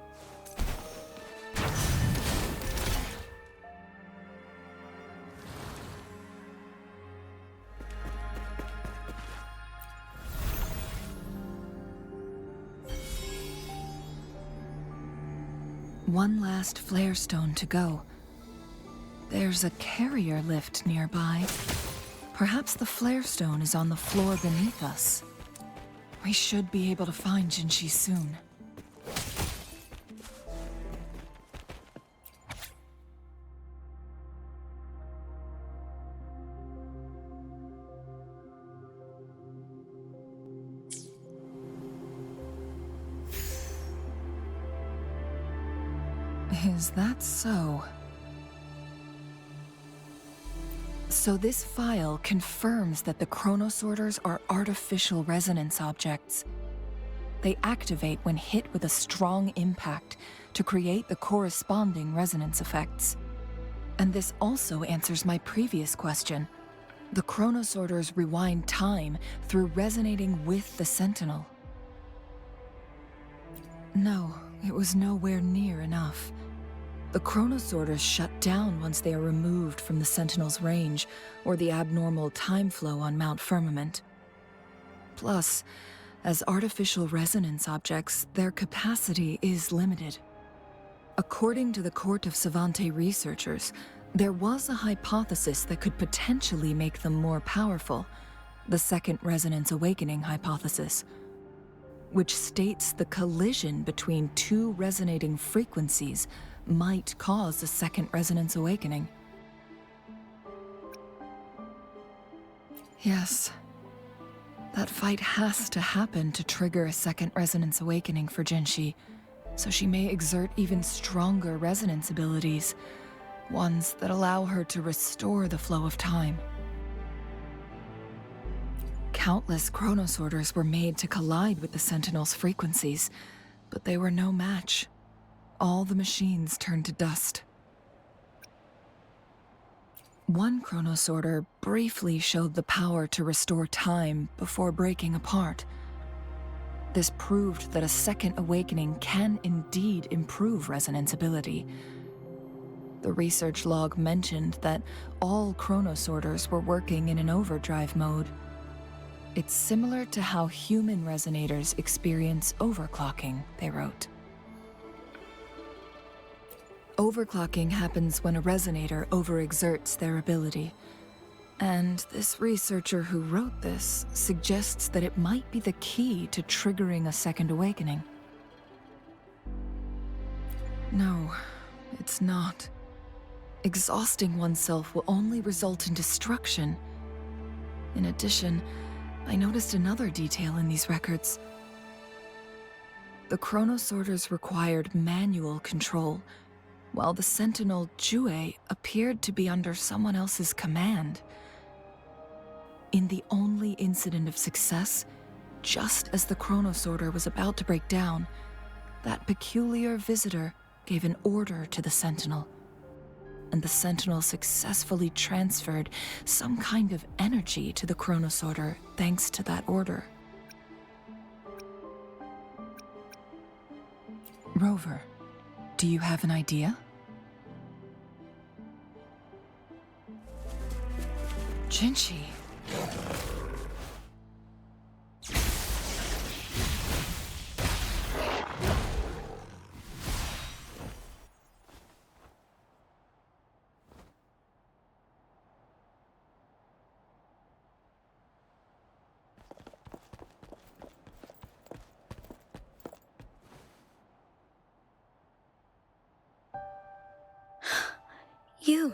One last flare stone to go. There's a carrier lift nearby. Perhaps the flare stone is on the floor beneath us. We should be able to find Jinshi soon. Is that so? So this file confirms that the chronosorters are artificial resonance objects. They activate when hit with a strong impact to create the corresponding resonance effects. And this also answers my previous question. The chronosorters rewind time through resonating with the Sentinel. No, it was nowhere near enough. The chronosorters shut down once they are removed from the Sentinel's range or the abnormal time flow on Mount Firmament. Plus, as artificial resonance objects, their capacity is limited. According to the Court of Savante researchers, there was a hypothesis that could potentially make them more powerful, the Second Resonance Awakening hypothesis, which states the collision between 2 resonating frequencies might cause a second resonance awakening. Yes. That fight has to happen to trigger a second resonance awakening for Jinshi, so she may exert even stronger resonance abilities. ones that allow her to restore the flow of time. Countless chronosorters were made to collide with the Sentinel's frequencies, but they were no match. All the machines turned to dust. One chronosorter briefly showed the power to restore time before breaking apart. This proved that a second awakening can indeed improve resonance ability. The research log mentioned that all chronosorters were working in an overdrive mode. It's similar to how human resonators experience overclocking, they wrote. Overclocking happens when a resonator overexerts their ability. And this researcher who wrote this suggests that it might be the key to triggering a second awakening. No, it's not. Exhausting oneself will only result in destruction. In addition, I noticed another detail in these records. The chronosorters required manual control, while the Sentinel Jue appeared to be under someone else's command. In the only incident of success, just as the chronosorter was about to break down, that peculiar visitor gave an order to the Sentinel, and the Sentinel successfully transferred some kind of energy to the chronosorter thanks to that order. Rover, do you have an idea? Jinchi. You.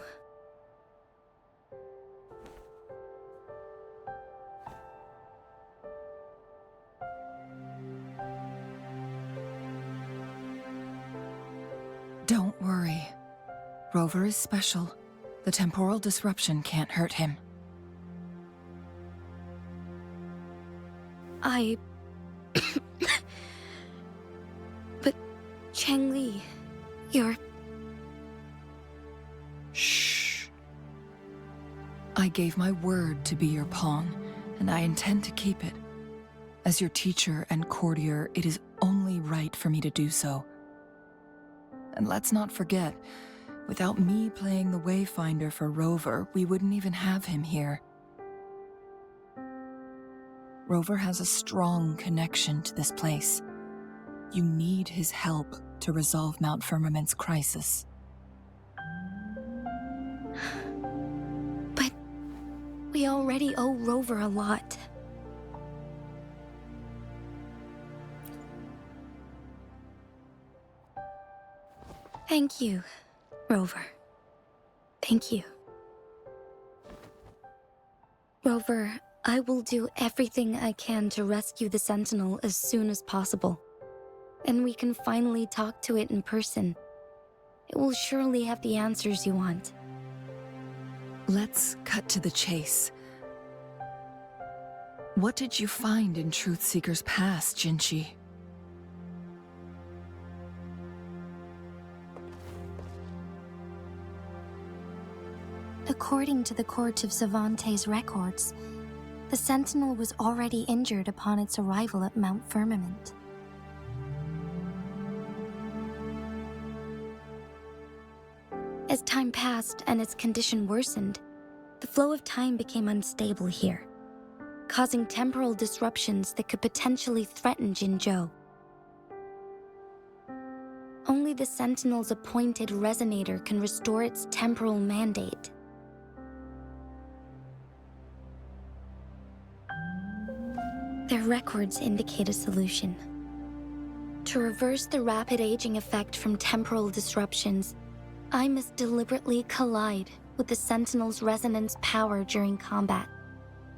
Don't worry. Rover is special. The temporal disruption can't hurt him. But Changli, you're... Shh. I gave my word to be your pawn, and I intend to keep it. As your teacher and courtier, it is only right for me to do so. And let's not forget, without me playing the Wayfinder for Rover, we wouldn't even have him here. Rover has a strong connection to this place. You need his help to resolve Mount Firmament's crisis. But we already owe Rover a lot. Thank you, Rover. Thank you. Rover, I will do everything I can to rescue the Sentinel as soon as possible. And we can finally talk to it in person. It will surely have the answers you want. Let's cut to the chase. What did you find in Truthseeker's past, Jinchi? According to the Court of Savante's records, the Sentinel was already injured upon its arrival at Mount Firmament. As time passed and its condition worsened, the flow of time became unstable here, causing temporal disruptions that could potentially threaten Jinzhou. Only the Sentinel's appointed resonator can restore its temporal mandate. Their records indicate a solution. To reverse the rapid aging effect from temporal disruptions, I must deliberately collide with the Sentinel's resonance power during combat,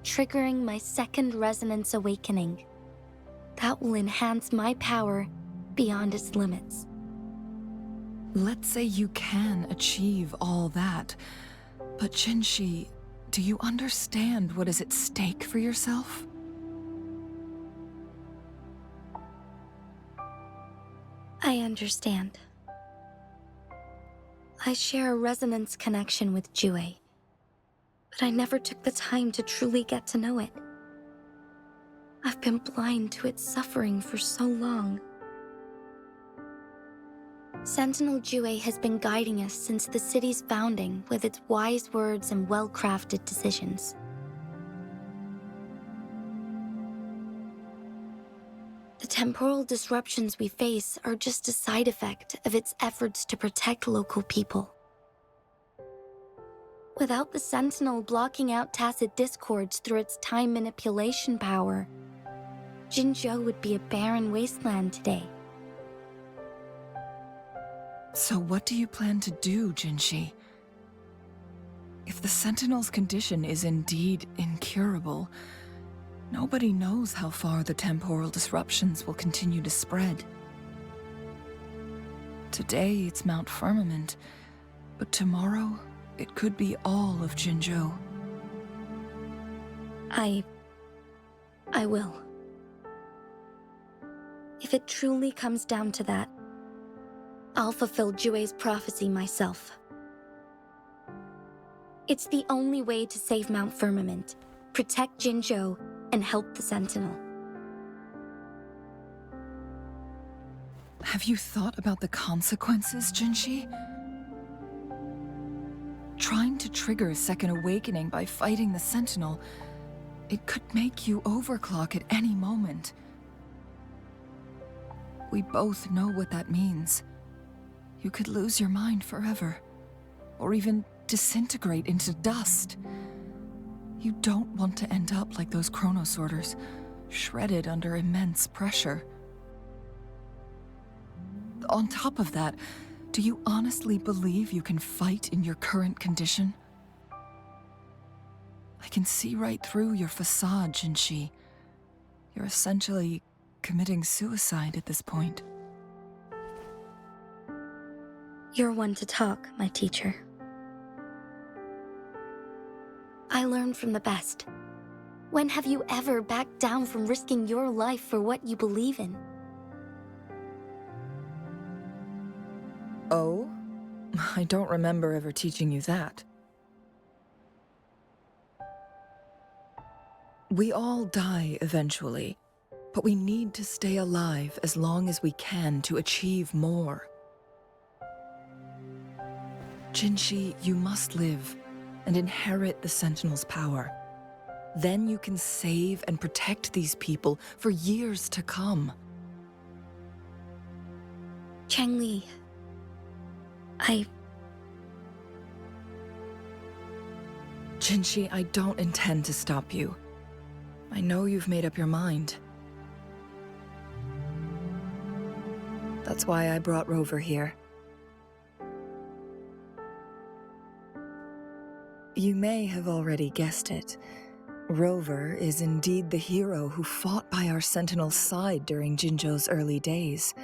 triggering my second resonance awakening. That will enhance my power beyond its limits. Let's say you can achieve all that, but Jinshi, do you understand what is at stake for yourself? I understand. I share a resonance connection with Jue, but I never took the time to truly get to know it. I've been blind to its suffering for so long. Sentinel Jue has been guiding us since the city's founding with its wise words and well-crafted decisions. The temporal disruptions we face are just a side effect of its efforts to protect local people. Without the Sentinel blocking out tacit discords through its time manipulation power, Jinzhou would be a barren wasteland today. So what do you plan to do, Jinshi? If the Sentinel's condition is indeed incurable, nobody knows how far the temporal disruptions will continue to spread. Today it's Mount Firmament, but tomorrow it could be all of Jinzhou. I will. If it truly comes down to that, I'll fulfill Jue's prophecy myself. It's the only way to save Mount Firmament, protect Jinzhou, and help the Sentinel. Have you thought about the consequences, Jinshi? Trying to trigger a second awakening by fighting the Sentinel, it could make you overclock at any moment. We both know what that means. You could lose your mind forever, or even disintegrate into dust. You don't want to end up like those chronosorters, shredded under immense pressure. On top of that, do you honestly believe you can fight in your current condition? I can see right through your facade, Jinshi. You're essentially committing suicide at this point. You're one to talk, my teacher. I learned from the best. When have you ever backed down from risking your life for what you believe in? Oh? I don't remember ever teaching you that. We all die eventually, but we need to stay alive as long as we can to achieve more. Jinshi, you must live and inherit the Sentinel's power. Then you can save and protect these people for years to come. Changli, Jinshi, I don't intend to stop you. I know you've made up your mind. That's why I brought Rover here. You may have already guessed it. Rover is indeed the hero who fought by our Sentinel's side during Jinzhou's early days.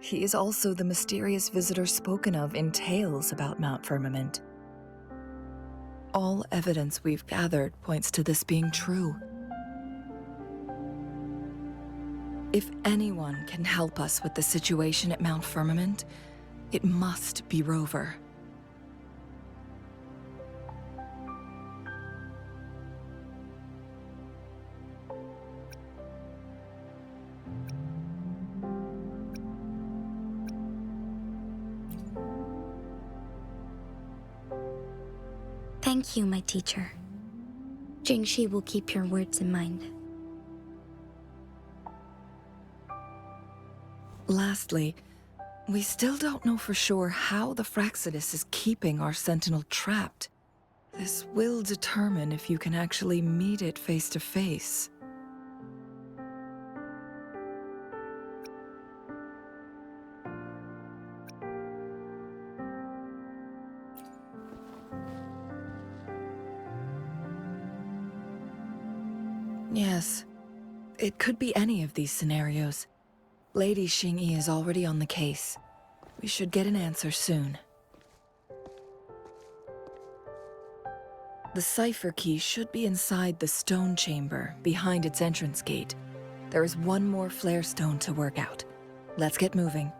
He is also the mysterious visitor spoken of in tales about Mount Firmament. All evidence we've gathered points to this being true. If anyone can help us with the situation at Mount Firmament, it must be Rover. thank you, my teacher. Jingxi will keep your words in mind. Lastly, we still don't know for sure how the Fraxidus is keeping our Sentinel trapped. This will determine if you can actually meet it face to face. Yes, it could be any of these scenarios. Lady Xingyi is already on the case. We should get an answer soon. The cipher key should be inside the stone chamber, behind its entrance gate. There is one more flare stone to work out. Let's get moving.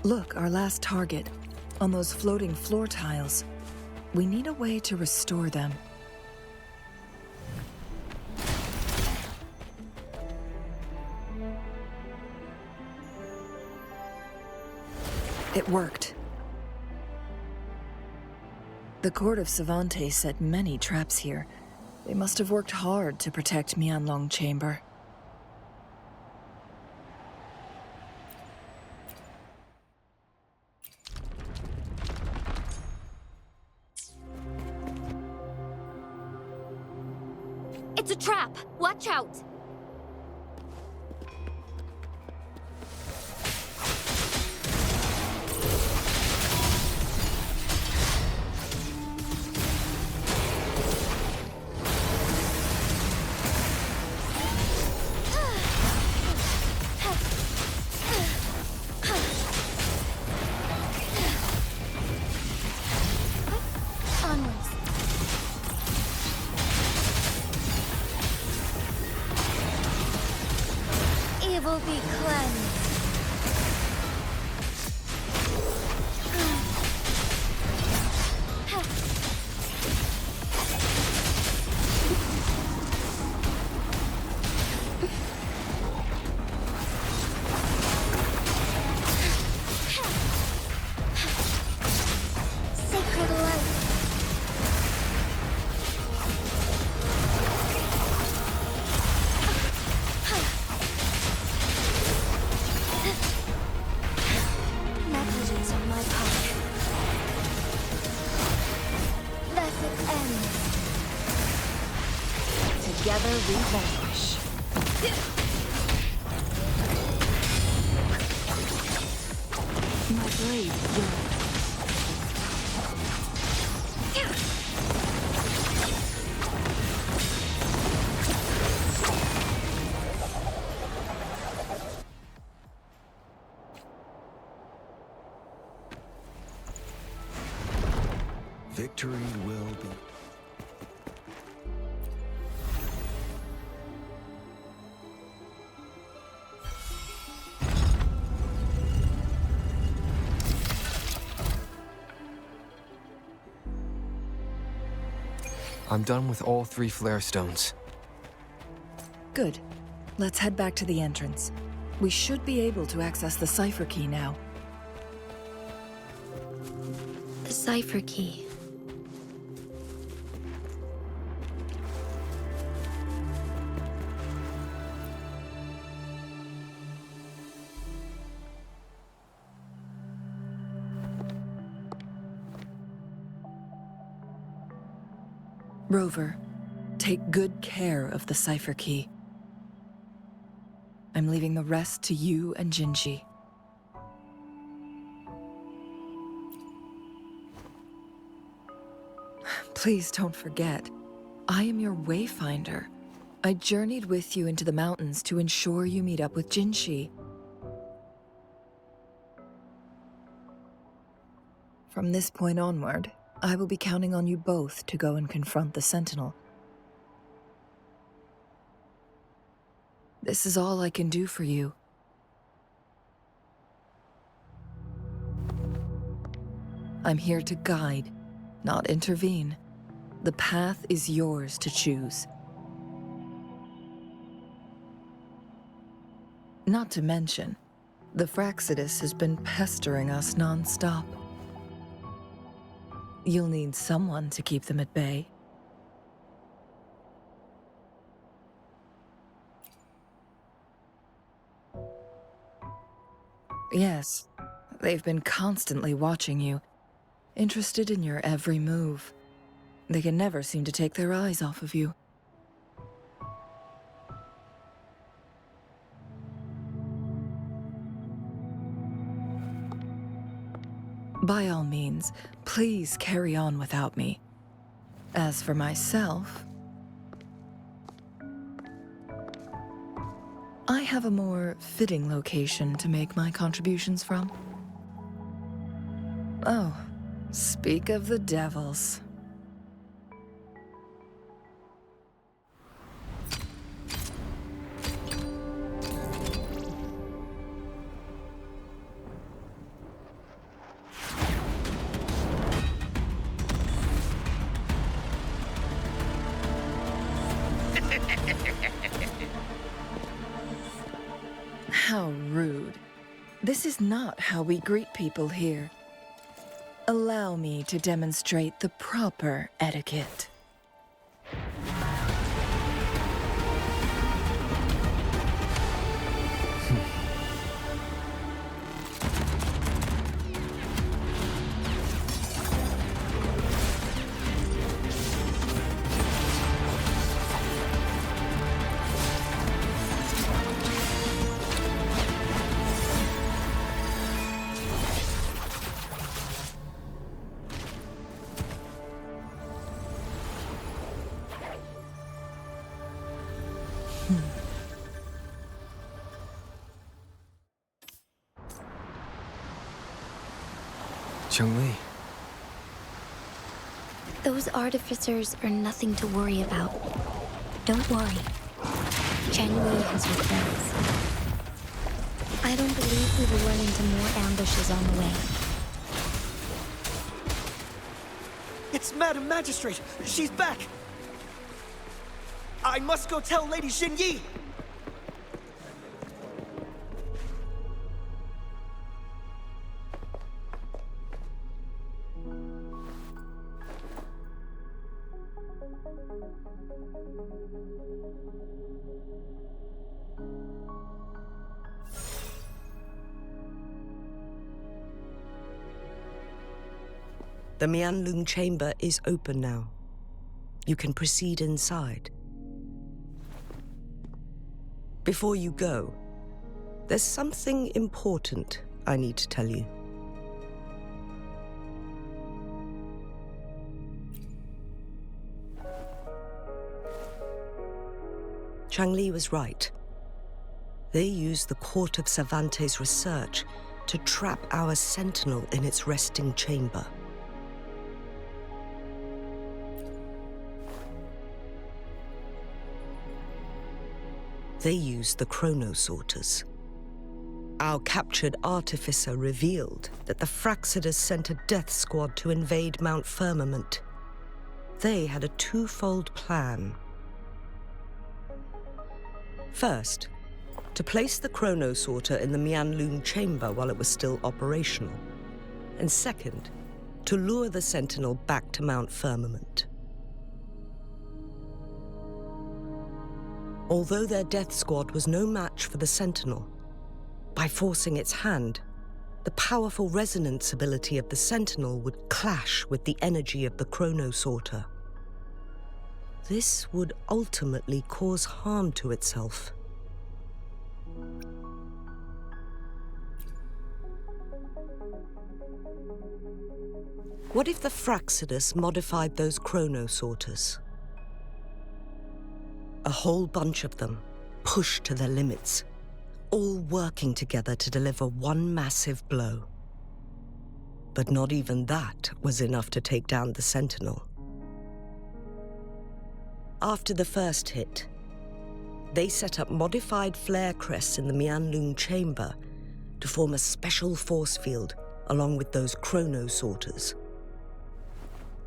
Look, our last target. On those floating floor tiles. We need a way to restore them. It worked. The court of Savantes set many traps here. They must have worked hard to protect Mianlong Chamber. It's a trap! Watch out! Evil be cleansed. Sacred light. Negligence on my part. Thus it ends. Together we vanquish. My blade yearned. Victory will be. I'm done with all 3 flare stones. Good. Let's head back to the entrance. We should be able to access the cipher key now. The cipher key. Rover, take good care of the cipher key. I'm leaving the rest to you and Jinji. Please don't forget, I am your wayfinder. I journeyed with you into the mountains to ensure you meet up with Jinshi. From this point onward, I will be counting on you both to go and confront the Sentinel. This is all I can do for you. I'm here to guide, not intervene. The path is yours to choose. Not to mention, the Fraxidus has been pestering us non-stop. You'll need someone to keep them at bay. Yes, they've been constantly watching you, interested in your every move. They can never seem to take their eyes off of you. By all means, please carry on without me. As for myself, have a more fitting location to make my contributions from? Oh, speak of the devils. How rude. This is not how we greet people here. Allow me to demonstrate the proper etiquette. Chun-Li. Those artificers are nothing to worry about. Don't worry. Chang-Li has your friends. I don't believe we will run into more ambushes on the way. It's Madam Magistrate! She's back! I must go tell Lady Xinyi! The Mianlun chamber is open now. You can proceed inside. Before you go, there's something important I need to tell you. Chang-Li was right. They used the Court of Cervantes' research to trap our sentinel in its resting chamber. They used the chronosorters. Our captured artificer revealed that the Fraxidus sent a death squad to invade Mount Firmament. They had a twofold plan. First, to place the chronosorter in the Mianlun chamber while it was still operational. And second, to lure the sentinel back to Mount Firmament. Although their death squad was no match for the sentinel, by forcing its hand, the powerful resonance ability of the sentinel would clash with the energy of the chronosorter. This would ultimately cause harm to itself. What if the Fraxidus modified those chronosorters? A whole bunch of them, pushed to their limits, all working together to deliver one massive blow. But not even that was enough to take down the Sentinel. After the first hit, they set up modified flare crests in the Mianlun chamber to form a special force field along with those chronosorters.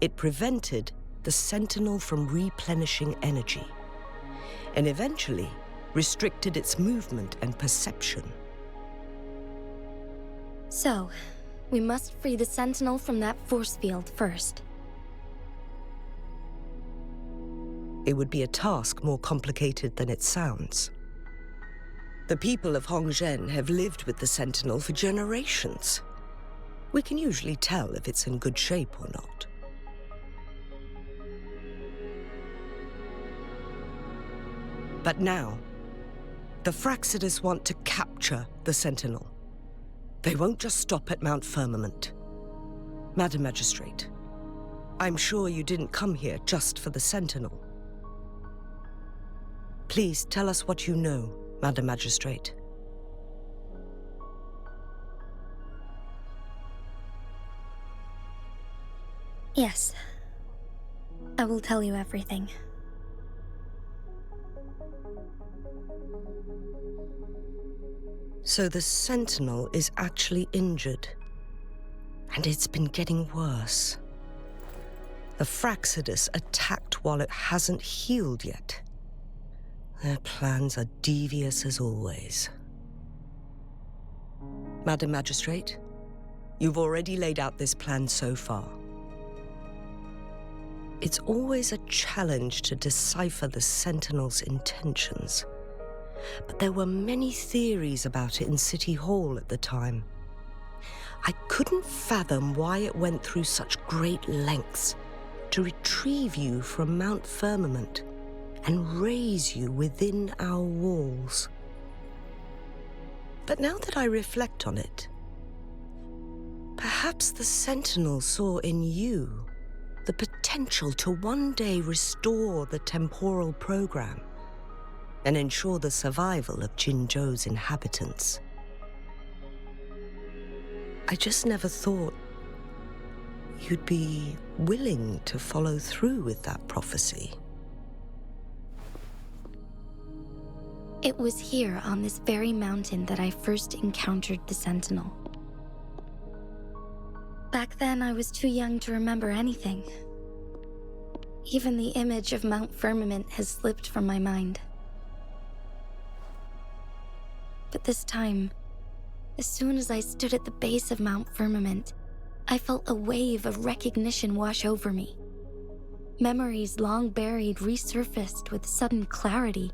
It prevented the Sentinel from replenishing energy, and eventually restricted its movement and perception. So, we must free the Sentinel from that force field first. It would be a task more complicated than it sounds. The people of Hongzhen have lived with the Sentinel for generations. We can usually tell if it's in good shape or not. But now, the Fraxidus want to capture the Sentinel. They won't just stop at Mount Firmament. Madam Magistrate, I'm sure you didn't come here just for the Sentinel. Please tell us what you know Madam Magistrate. Yes. I will tell you everything. So the Sentinel is actually injured. And it's been getting worse. The Fraxidus attacked while it hasn't healed yet. Their plans are devious as always. Madam Magistrate, you've already laid out this plan so far. It's always a challenge to decipher the Sentinel's intentions. But there were many theories about it in City Hall at the time. I couldn't fathom why it went through such great lengths to retrieve you from Mount Firmament and raise you within our walls. But now that I reflect on it, perhaps the Sentinel saw in you the potential to one day restore the temporal program and ensure the survival of Jinzhou's inhabitants. I just never thought you'd be willing to follow through with that prophecy. It was here on this very mountain that I first encountered the Sentinel. Back then, I was too young to remember anything. Even the image of Mount Firmament has slipped from my mind. But this time, as soon as I stood at the base of Mount Firmament, I felt a wave of recognition wash over me. Memories long buried resurfaced with sudden clarity.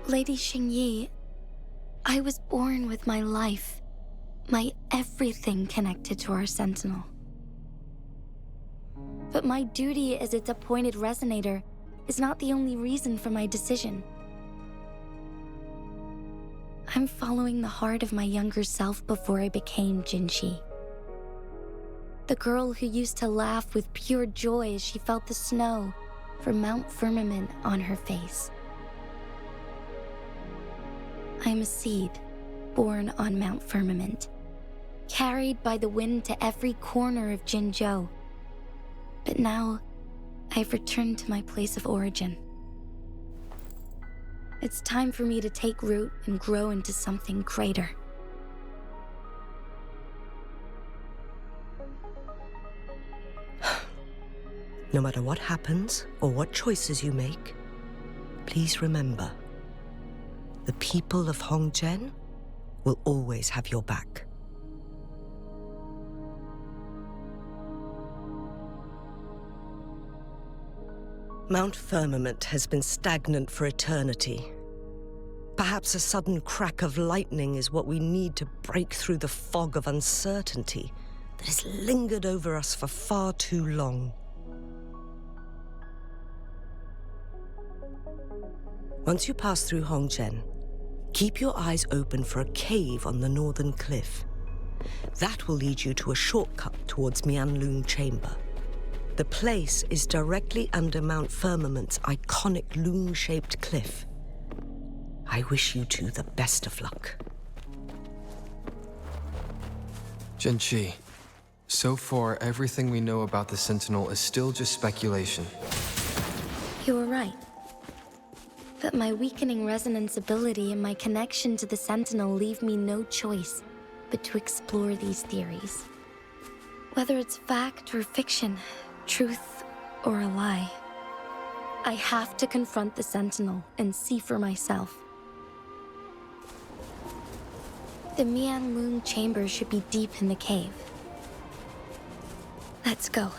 Lady Xingyi, I was born with my life, my everything connected to our Sentinel. But my duty as its appointed resonator is not the only reason for my decision. I'm following the heart of my younger self before I became Jinxi. The girl who used to laugh with pure joy as she felt the snow from Mount Firmament on her face. I am a seed born on Mount Firmament, carried by the wind to every corner of Jinzhou. But now, I've returned to my place of origin. It's time for me to take root and grow into something greater. No matter what happens or what choices you make, please remember, the people of Hongzhen will always have your back. Mount Firmament has been stagnant for eternity. Perhaps a sudden crack of lightning is what we need to break through the fog of uncertainty that has lingered over us for far too long. Once you pass through Hongzhen, keep your eyes open for a cave on the northern cliff. That will lead you to a shortcut towards Mianlun Chamber. The place is directly under Mount Firmament's iconic loom-shaped cliff. I wish you two the best of luck. Jinxi, so far everything we know about the Sentinel is still just speculation. You were right. But my weakening resonance ability and my connection to the Sentinel leave me no choice but to explore these theories. Whether it's fact or fiction, truth or a lie, I have to confront the Sentinel and see for myself. The Mianlun chamber should be deep in the cave. Let's go.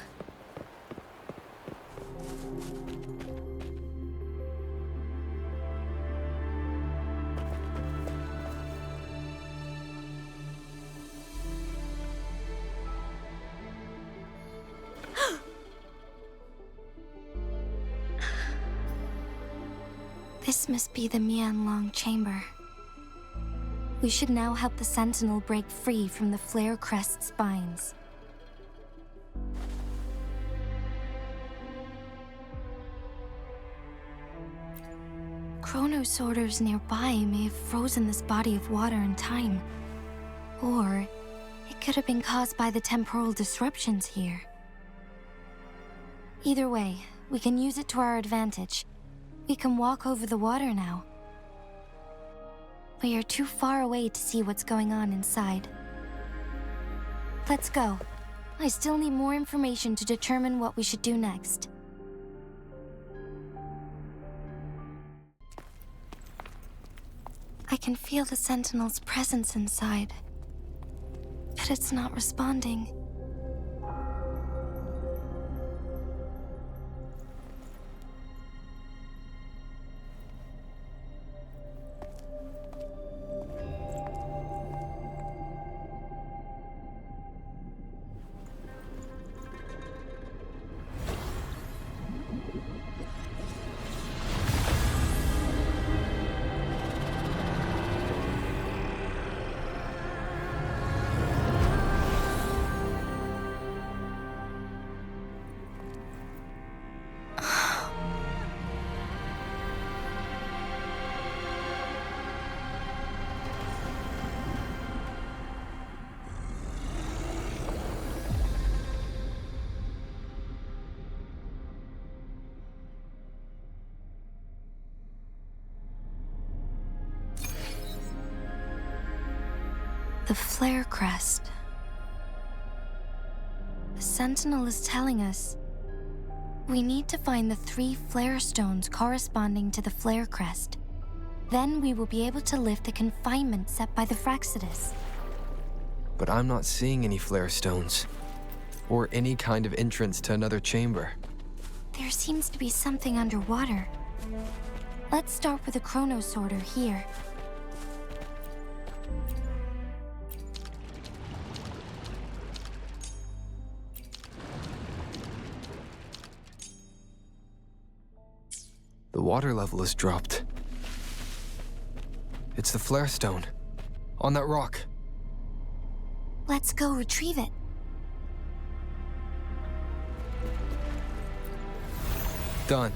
This must be the Mianlun chamber. We should now help the Sentinel break free from the flare crest spines. chronosorters nearby may have frozen this body of water in time. Or it could have been caused by the temporal disruptions here. Either way, we can use it to our advantage. We can walk over the water now. We are too far away to see what's going on inside. Let's go. I still need more information to determine what we should do next. I can feel the Sentinel's presence inside, but it's not responding. The flare crest. The Sentinel is telling us we need to find the 3 flare stones corresponding to the flare crest. Then we will be able to lift the confinement set by the Fraxidus. But I'm not seeing any flare stones, or any kind of entrance to another chamber. There seems to be something underwater. Let's start with a chronosorter here. The water level has dropped. It's the flare stone, on that rock. Let's go retrieve it. Done.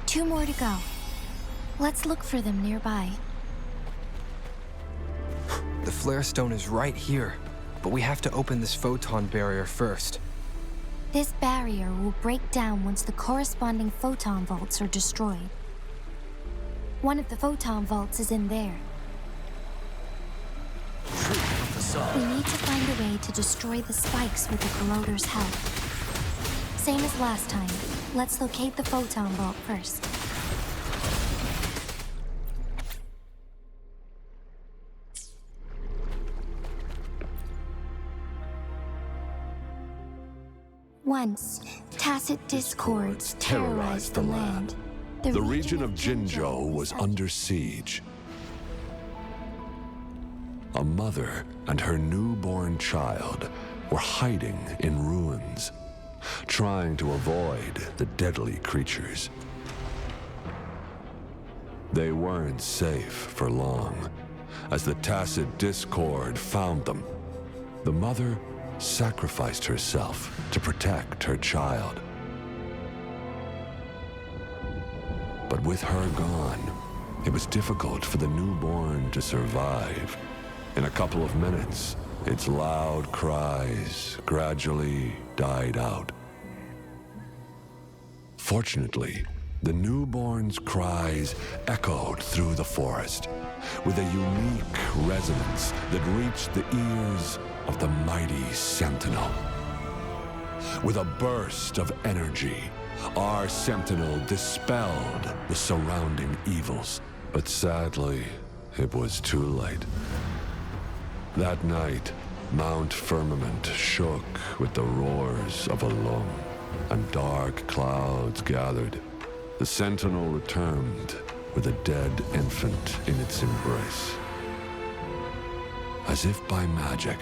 2 more to go. Let's look for them nearby. The flare stone is right here, but we have to open this photon barrier first. This barrier will break down once the corresponding photon vaults are destroyed. One of the photon vaults is in there. We need to find a way to destroy the spikes with the corroder's help. Same as last time. Let's locate the photon vault first. Once, tacit discords terrorized the land. The region of Jinzhou was under siege. A mother and her newborn child were hiding in ruins, trying to avoid the deadly creatures. They weren't safe for long, as the tacit discord found them. The mother sacrificed herself to protect her child. But with her gone, it was difficult for the newborn to survive. In a couple of minutes, its loud cries gradually died out. Fortunately, the newborn's cries echoed through the forest with a unique resonance that reached the ears of the mighty Sentinel. With a burst of energy, our Sentinel dispelled the surrounding evils. But sadly, it was too late. That night, Mount Firmament shook with the roars of a lung, and dark clouds gathered. The Sentinel returned with a dead infant in its embrace. As if by magic,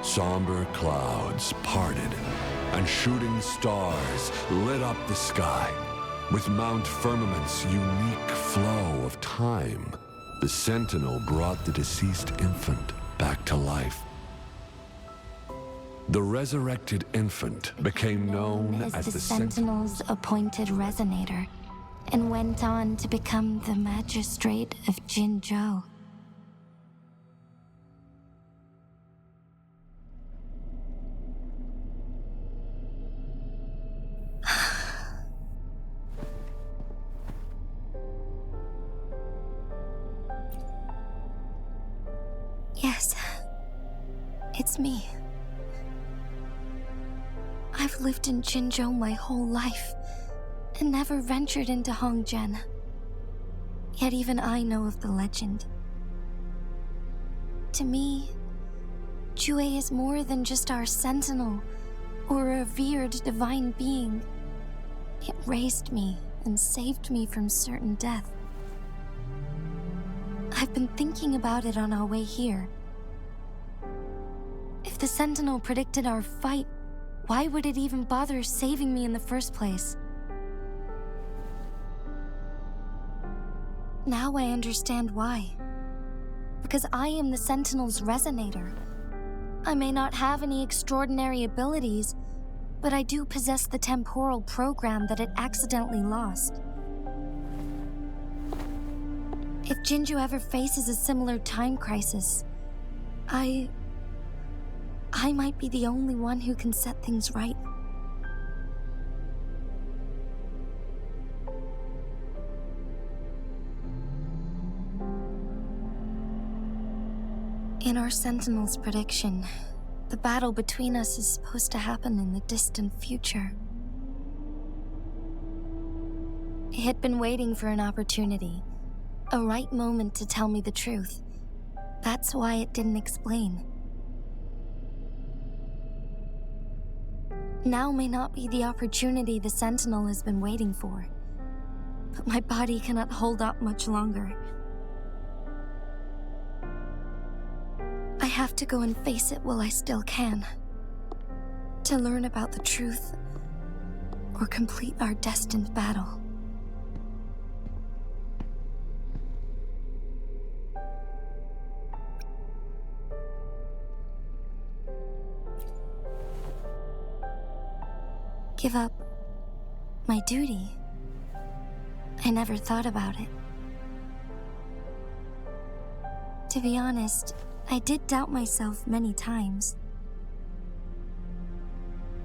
somber clouds parted, and shooting stars lit up the sky. With Mount Firmament's unique flow of time, the Sentinel brought the deceased infant back to life. The resurrected infant became known as the Sentinel's appointed resonator. and went on to become the magistrate of Jinzhou. Yes, it's me. I've lived in Jinzhou my whole life and never ventured into Hongzhen. Yet even I know of the legend. To me, Jue is more than just our sentinel or a revered divine being. It raised me and saved me from certain death. I've been thinking about it on our way here. If the Sentinel predicted our fight, why would it even bother saving me in the first place? Now I understand why. Because I am the Sentinel's resonator. I may not have any extraordinary abilities, but I do possess the temporal program that it accidentally lost. If Jinzhou ever faces a similar time crisis, I might be the only one who can set things right. In our Sentinel's prediction, the battle between us is supposed to happen in the distant future. It had been waiting for an opportunity, a right moment to tell me the truth. That's why it didn't explain. Now may not be the opportunity the Sentinel has been waiting for, but my body cannot hold up much longer. I have to go and face it while I still can, to learn about the truth or complete our destined battle. Give up my duty? I never thought about it. To be honest, I did doubt myself many times.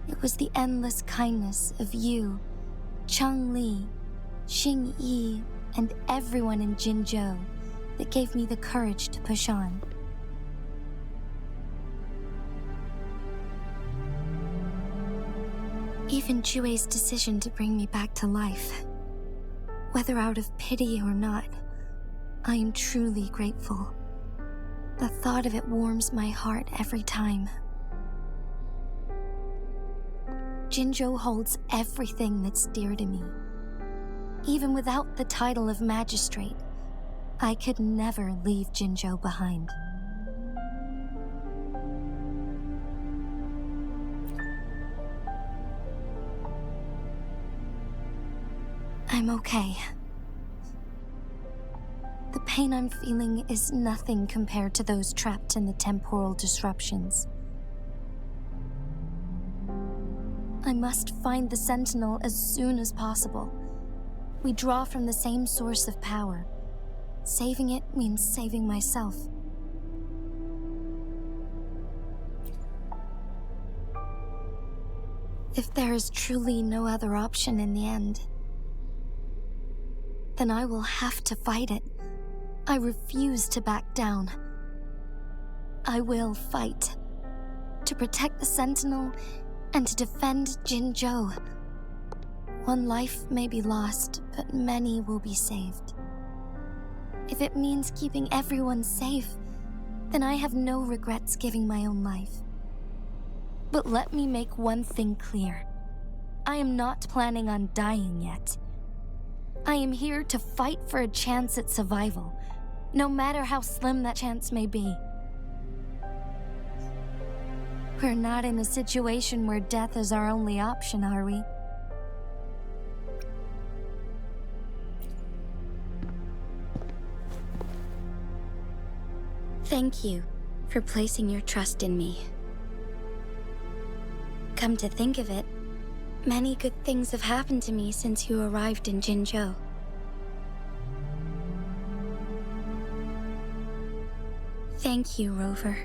It was the endless kindness of you, Cheng Li, Xing Yi, and everyone in Jinzhou that gave me the courage to push on. Even Jue's decision to bring me back to life, whether out of pity or not, I am truly grateful. The thought of it warms my heart every time. Jinzhou holds everything that's dear to me. Even without the title of magistrate, I could never leave Jinzhou behind. I'm okay. The pain I'm feeling is nothing compared to those trapped in the temporal disruptions. I must find the Sentinel as soon as possible. We draw from the same source of power. Saving it means saving myself. If there is truly no other option in the end, then I will have to fight it. I refuse to back down. I will fight. To protect the Sentinel and to defend Jinzhou. One life may be lost, but many will be saved. If it means keeping everyone safe, then I have no regrets giving my own life. But let me make one thing clear. I am not planning on dying yet. I am here to fight for a chance at survival, no matter how slim that chance may be. We're not in a situation where death is our only option, are we? Thank you for placing your trust in me. Come to think of it, many good things have happened to me since you arrived in Jinzhou. Thank you, Rover.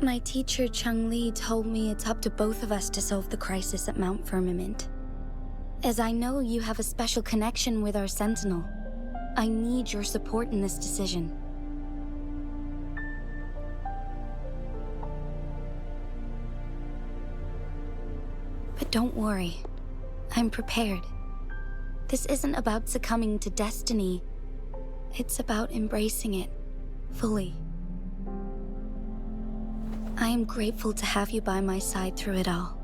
My teacher, Chung Li, told me it's up to both of us to solve the crisis at Mount Firmament. As I know you have a special connection with our Sentinel, I need your support in this decision. But don't worry, I'm prepared. This isn't about succumbing to destiny. It's about embracing it fully. I am grateful to have you by my side through it all.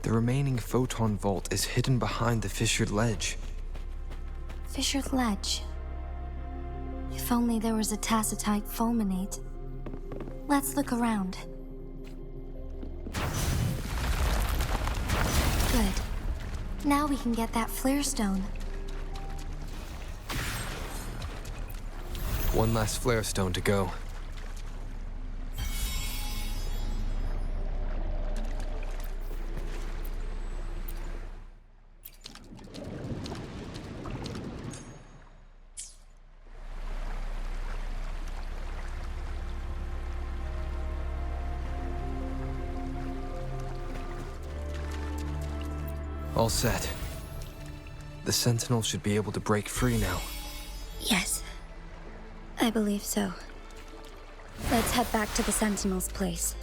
The remaining photon vault is hidden behind the fissured ledge. Fissured ledge. If only there was a tacitite fulminate. Let's look around. Good. Now we can get that flare stone. One last flare stone to go. All set. The Sentinel should be able to break free now. Yes. I believe so. Let's head back to the Sentinel's place.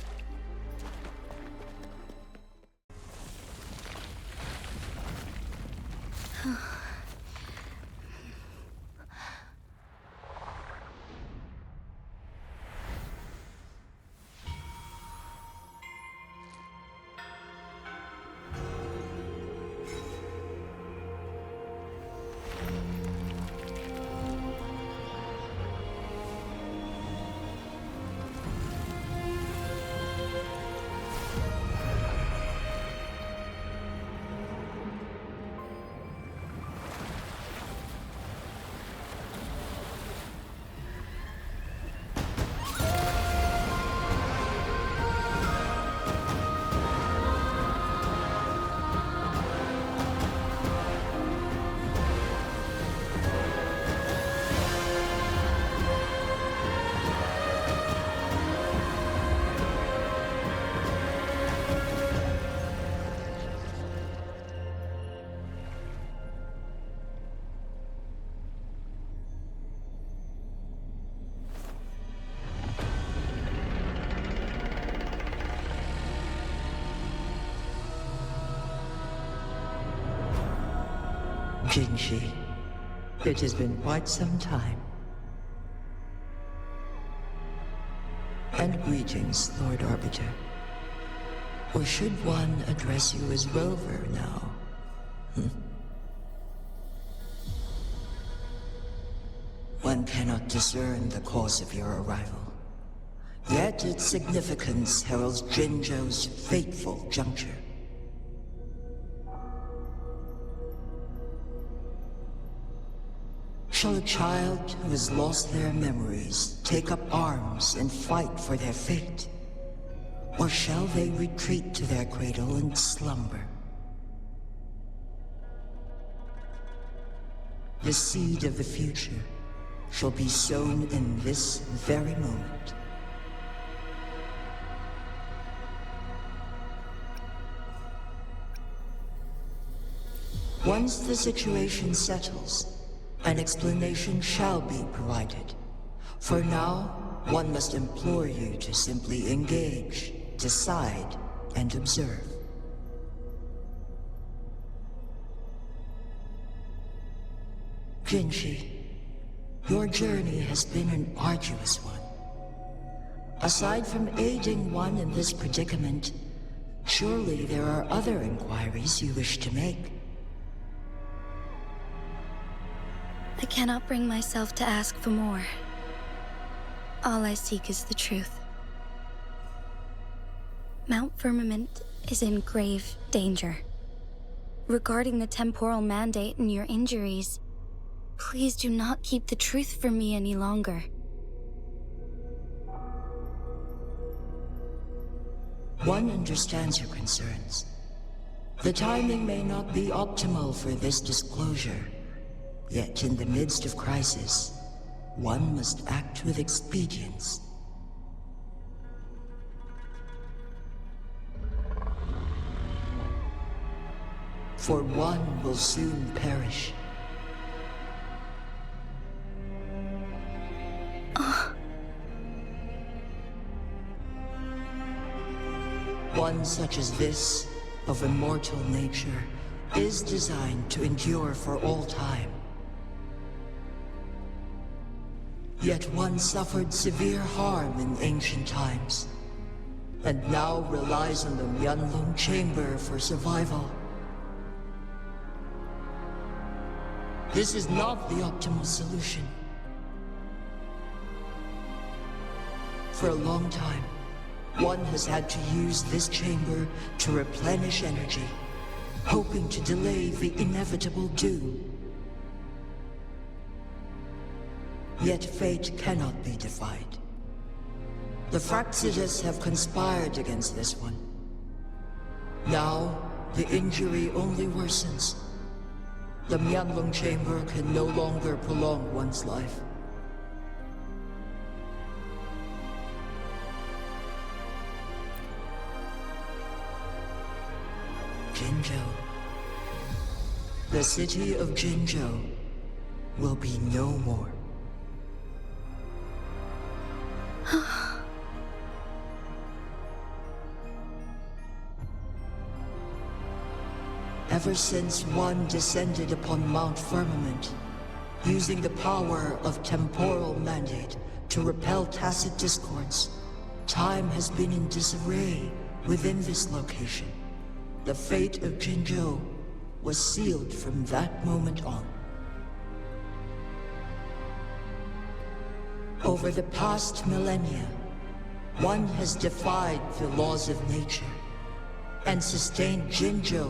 Jinshi, it has been quite some time. And greetings, Lord Arbiter. Or should one address you as Rover now? One cannot discern the cause of your arrival. Yet its significance heralds Jinzhou's fateful juncture. Shall a child who has lost their memories take up arms and fight for their fate? Or shall they retreat to their cradle and slumber? The seed of the future shall be sown in this very moment. Once the situation settles, an explanation shall be provided. For now, one must implore you to simply engage, decide, and observe. Jinshi, your journey has been an arduous one. Aside from aiding one in this predicament, surely there are other inquiries you wish to make. I cannot bring myself to ask for more. All I seek is the truth. Mount Firmament is in grave danger. Regarding the temporal mandate and your injuries, Please do not keep the truth from me any longer. One understands your concerns. The timing may not be optimal for this disclosure, yet in the midst of crisis, one must act with expedience. For one will soon perish. One such as this, of immortal nature, is designed to endure for all time. Yet one suffered severe harm in ancient times, and now relies on the Myanlong Chamber for survival. This is not the optimal solution. For a long time, one has had to use this chamber to replenish energy, hoping to delay the inevitable doom. Yet fate cannot be defied. The Fraxidas have conspired against this one. Now, the injury only worsens. The Myanlong Chamber can no longer prolong one's life. Jinzhou. The city of Jinzhou will be no more. Ever since one descended upon Mount Firmament, using the power of temporal mandate to repel tacit discords, time has been in disarray within this location. The fate of Jinzhou was sealed from that moment on. Over the past millennia, one has defied the laws of nature and sustained Jinzhou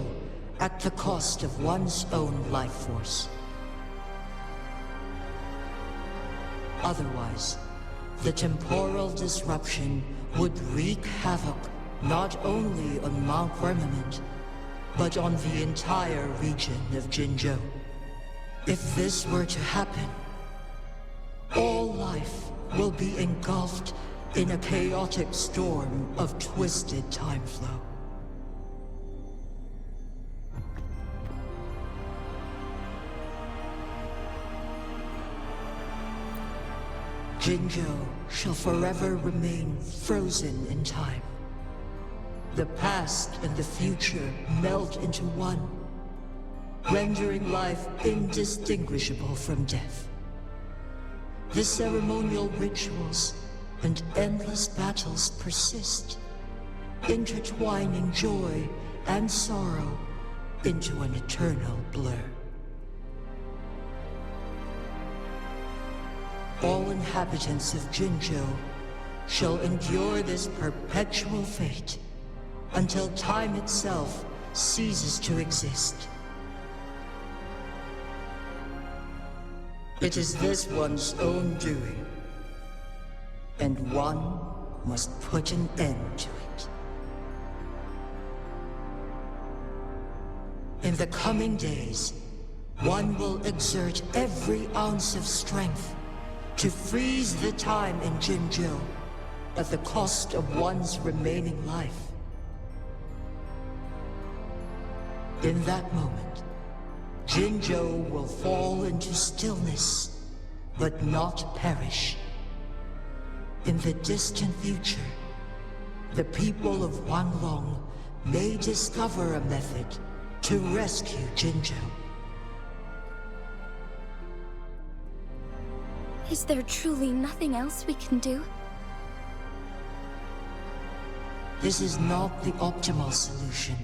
at the cost of one's own life force. Otherwise, the temporal disruption would wreak havoc not only on Mount Firmament, but on the entire region of Jinzhou. If this were to happen, all life will be engulfed in a chaotic storm of twisted time flow. Jinzhou shall forever remain frozen in time. The past and the future melt into one, rendering life indistinguishable from death. The ceremonial rituals and endless battles persist, intertwining joy and sorrow into an eternal blur. All inhabitants of Jinzhou shall endure this perpetual fate until time itself ceases to exist. It is this one's own doing, and one must put an end to it. In the coming days, one will exert every ounce of strength to freeze the time in Jinzhou at the cost of one's remaining life. In that moment, Jinzhou will fall into stillness, but not perish. In the distant future, the people of Wanglong may discover a method to rescue Jinzhou. Is there truly nothing else we can do? This is not the optimal solution,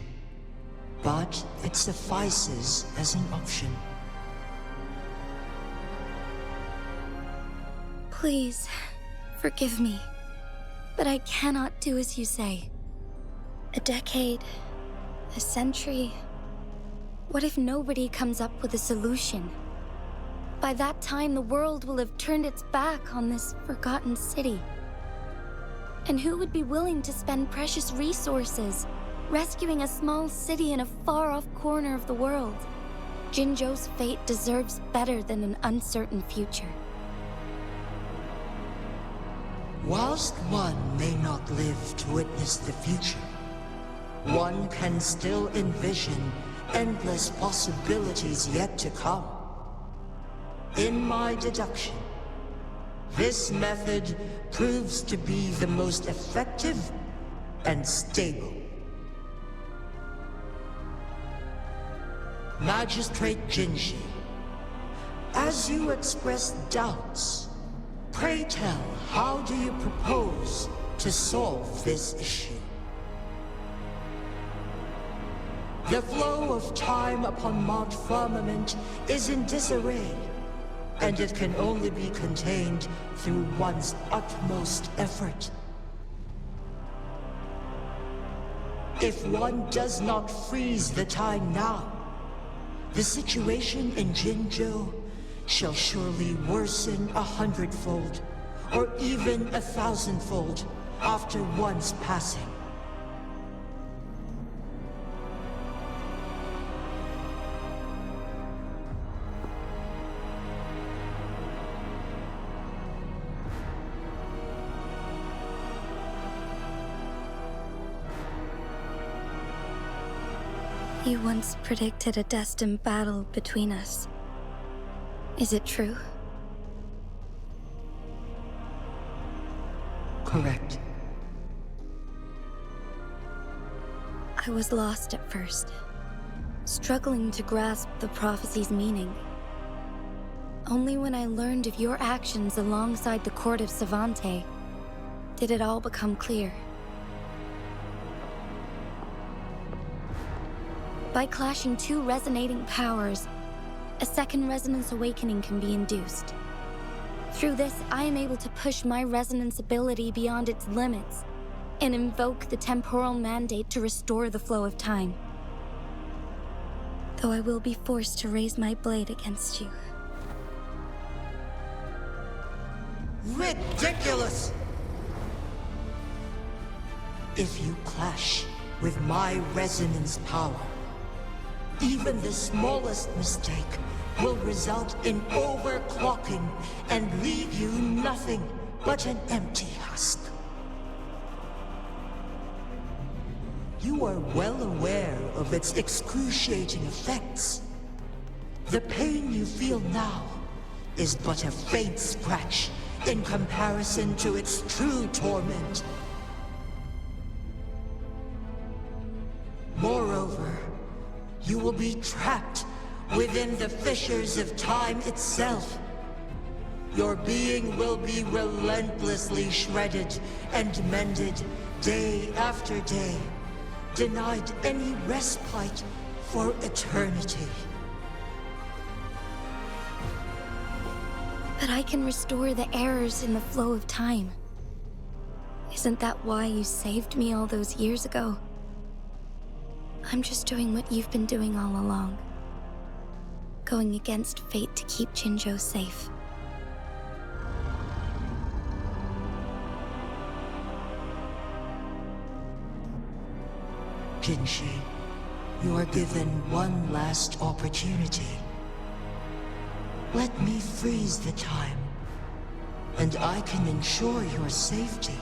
but it suffices as an option. Please, forgive me, but I cannot do as you say. A decade, a century. What if nobody comes up with a solution? By that time, the world will have turned its back on this forgotten city. And who would be willing to spend precious resources rescuing a small city in a far-off corner of the world? Jinzhou's fate deserves better than an uncertain future. Whilst one may not live to witness the future, one can still envision endless possibilities yet to come. In my deduction, this method proves to be the most effective and stable. Magistrate Jinji, as you express doubts, pray tell, how do you propose to solve this issue? The flow of time upon Mount Firmament is in disarray, and it can only be contained through one's utmost effort. If one does not freeze the time now, the situation in Jinzhou shall surely worsen 100-fold, or even 1,000-fold, after one's passing. You once predicted a destined battle between us. Is it true? Correct. I was lost at first, struggling to grasp the prophecy's meaning. Only when I learned of your actions alongside the court of Savante did it all become clear. By clashing two resonating powers, a second resonance awakening can be induced. Through this, I am able to push my resonance ability beyond its limits and invoke the temporal mandate to restore the flow of time. Though I will be forced to raise my blade against you. Ridiculous! If you clash with my resonance power, even the smallest mistake will result in overclocking and leave you nothing but an empty husk. You are well aware of its excruciating effects. The pain you feel now is but a faint scratch in comparison to its true torment. Moreover, you will be trapped within the fissures of time itself. Your being will be relentlessly shredded and mended day after day, denied any respite for eternity. But I can restore the errors in the flow of time. Isn't that why you saved me all those years ago? I'm just doing what you've been doing all along. Going against fate to keep Jinzhou safe. Jinshi, you are given one last opportunity. Let me freeze the time, and I can ensure your safety.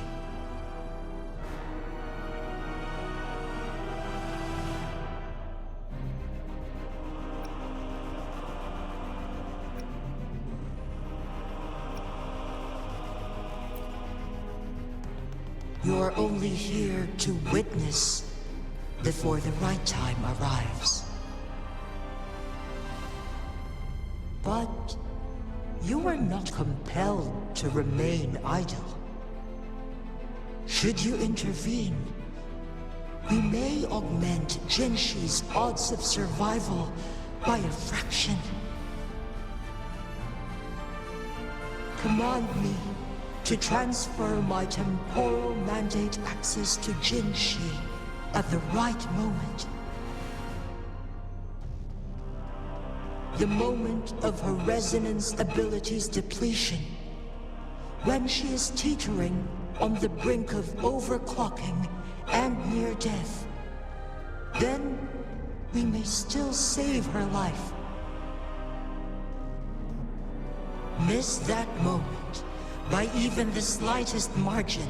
You're only here to witness before the right time arrives. But you are not compelled to remain idle. Should you intervene, we may augment Jinshi's odds of survival by a fraction. Command me to transfer my temporal mandate access to Jinshi at the right moment. the moment of her resonance abilities depletion, when she is teetering on the brink of overclocking and near death, then we may still save her life. Miss that moment by even the slightest margin,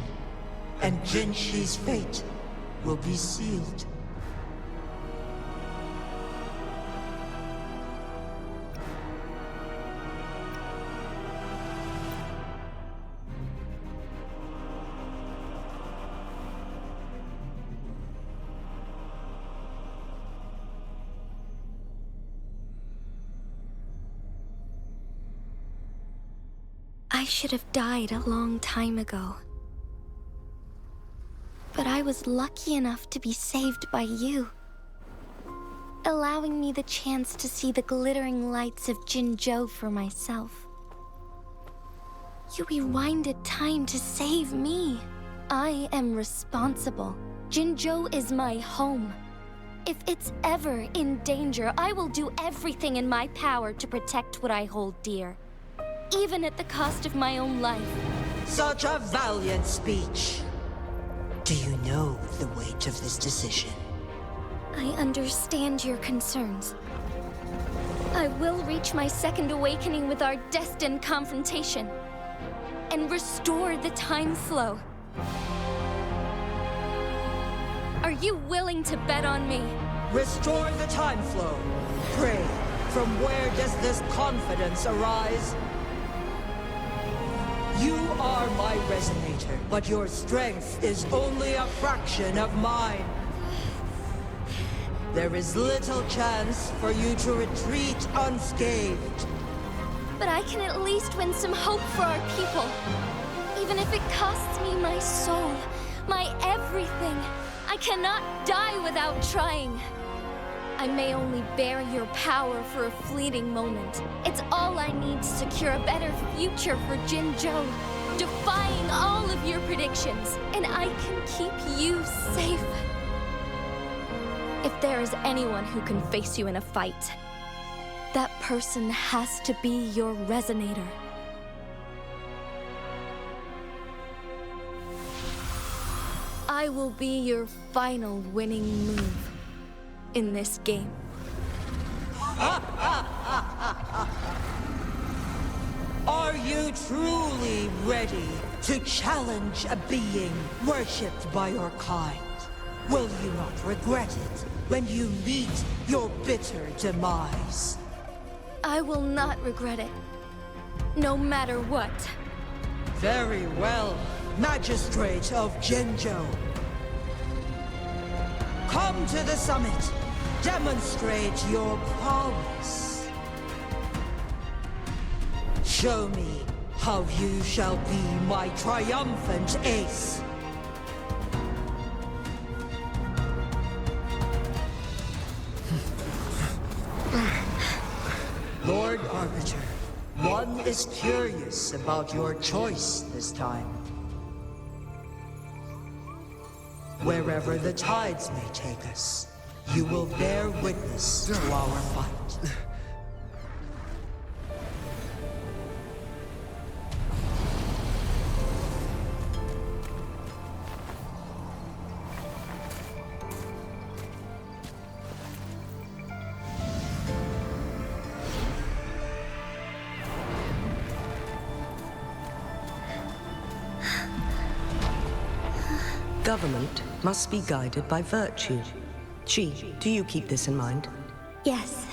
and Jinshi's fate will be sealed. I should have died a long time ago. But I was lucky enough to be saved by you, allowing me the chance to see the glittering lights of Jinzhou for myself. You rewinded time to save me. I am responsible. Jinzhou is my home. If it's ever in danger, I will do everything in my power to protect what I hold dear, even at the cost of my own life. Such a valiant speech. Do you know the weight of this decision? I understand your concerns. I will reach my second awakening with our destined confrontation and restore the time flow. Are you willing to bet on me? Restore the time flow. Pray, from where does this confidence arise? You are my resonator, but your strength is only a fraction of mine. There is little chance for you to retreat unscathed. But I can at least win some hope for our people. Even if it costs me my soul, my everything, I cannot die without trying. I may only bear your power for a fleeting moment. It's all I need to secure a better future for Jinzhou, defying all of your predictions, and I can keep you safe. If there is anyone who can face you in a fight, that person has to be your resonator. I will be your final winning move in this game. Are you truly ready to challenge a being worshipped by your kind? Will you not regret it when you meet your bitter demise? I will not regret it, no matter what. Very well, Magistrate of Jinzhou. Come to the summit. Demonstrate your prowess. Show me how you shall be my triumphant ace. Lord Arbiter, one is curious about your choice this time. Wherever the tides may take us, you will bear witness to our fight. Government must be guided by virtue. She, do you keep this in mind? Yes,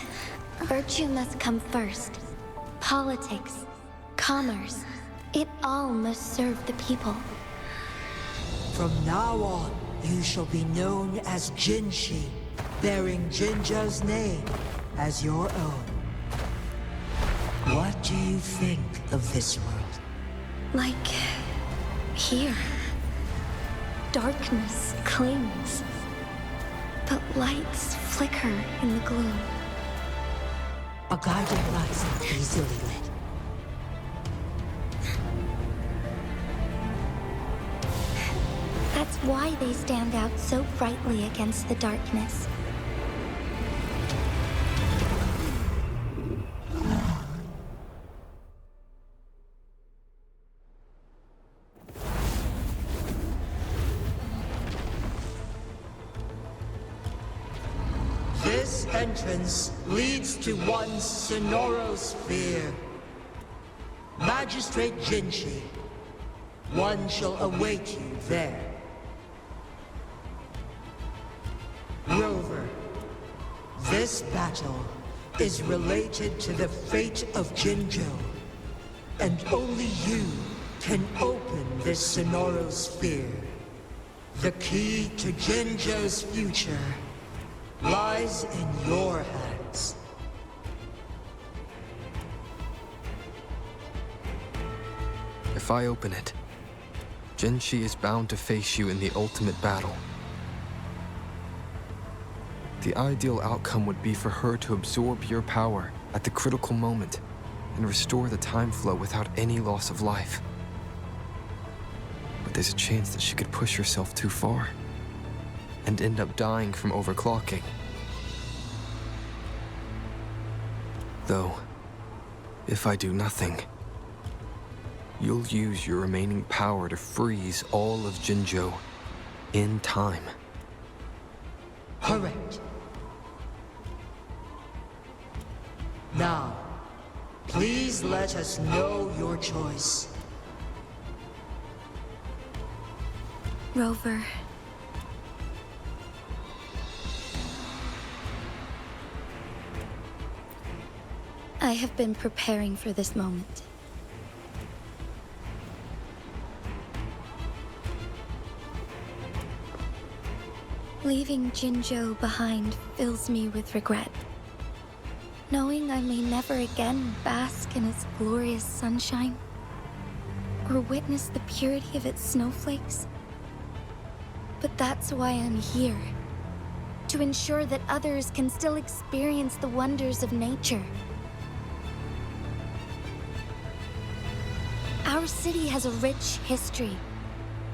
virtue must come first. Politics, commerce, it all must serve the people. From now on, you shall be known as Jinshi, bearing Jinzhou's name as your own. What do you think of this world? Like here. Darkness clings, but lights flicker in the gloom. A guiding light easily lit. That's why they stand out so brightly against the darkness. entrance leads to one Sonorosphere. Magistrate Jinshi, one shall await you there. Rover, this battle is related to the fate of Jinzhou, and only you can open this Sonorosphere. The key to Jinzhou's future lies in your hands. If I open it, Jinshi is bound to face you in the ultimate battle. The ideal outcome would be for her to absorb your power at the critical moment and restore the time flow without any loss of life. But there's a chance that she could push herself too far and end up dying from overclocking. Though, if I do nothing, you'll use your remaining power to freeze all of Jinzhou in time. Correct. Now, please let us know your choice. Rover. I have been preparing for this moment. Leaving Jinzhou behind fills me with regret. Knowing I may never again bask in its glorious sunshine, or witness the purity of its snowflakes. But that's why I'm here. To ensure that others can still experience the wonders of nature. Our city has a rich history,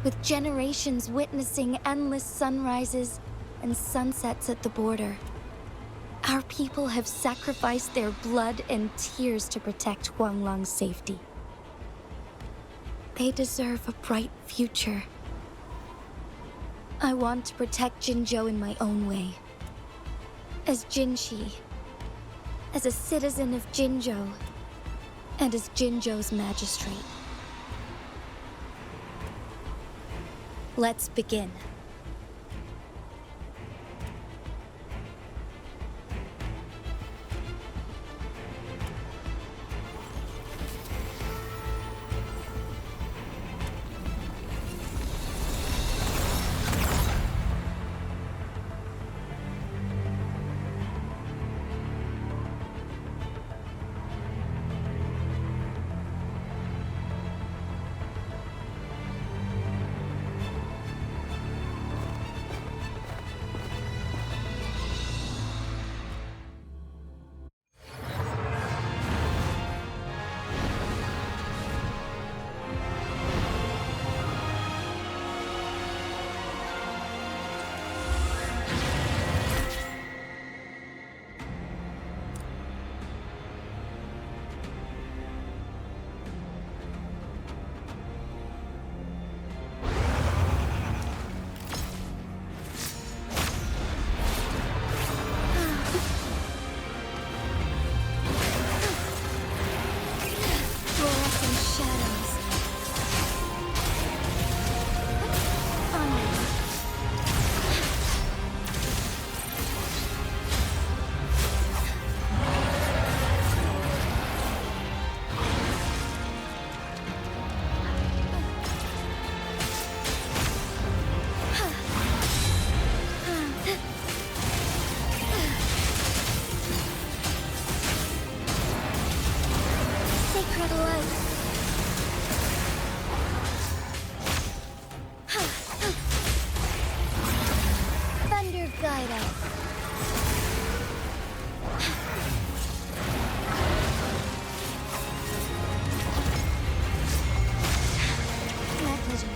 with generations witnessing endless sunrises and sunsets at the border. Our people have sacrificed their blood and tears to protect Huanglang's safety. They deserve a bright future. I want to protect Jinzhou in my own way. As Jinshi, as a citizen of Jinzhou, and as Jinzhou's magistrate. Let's begin.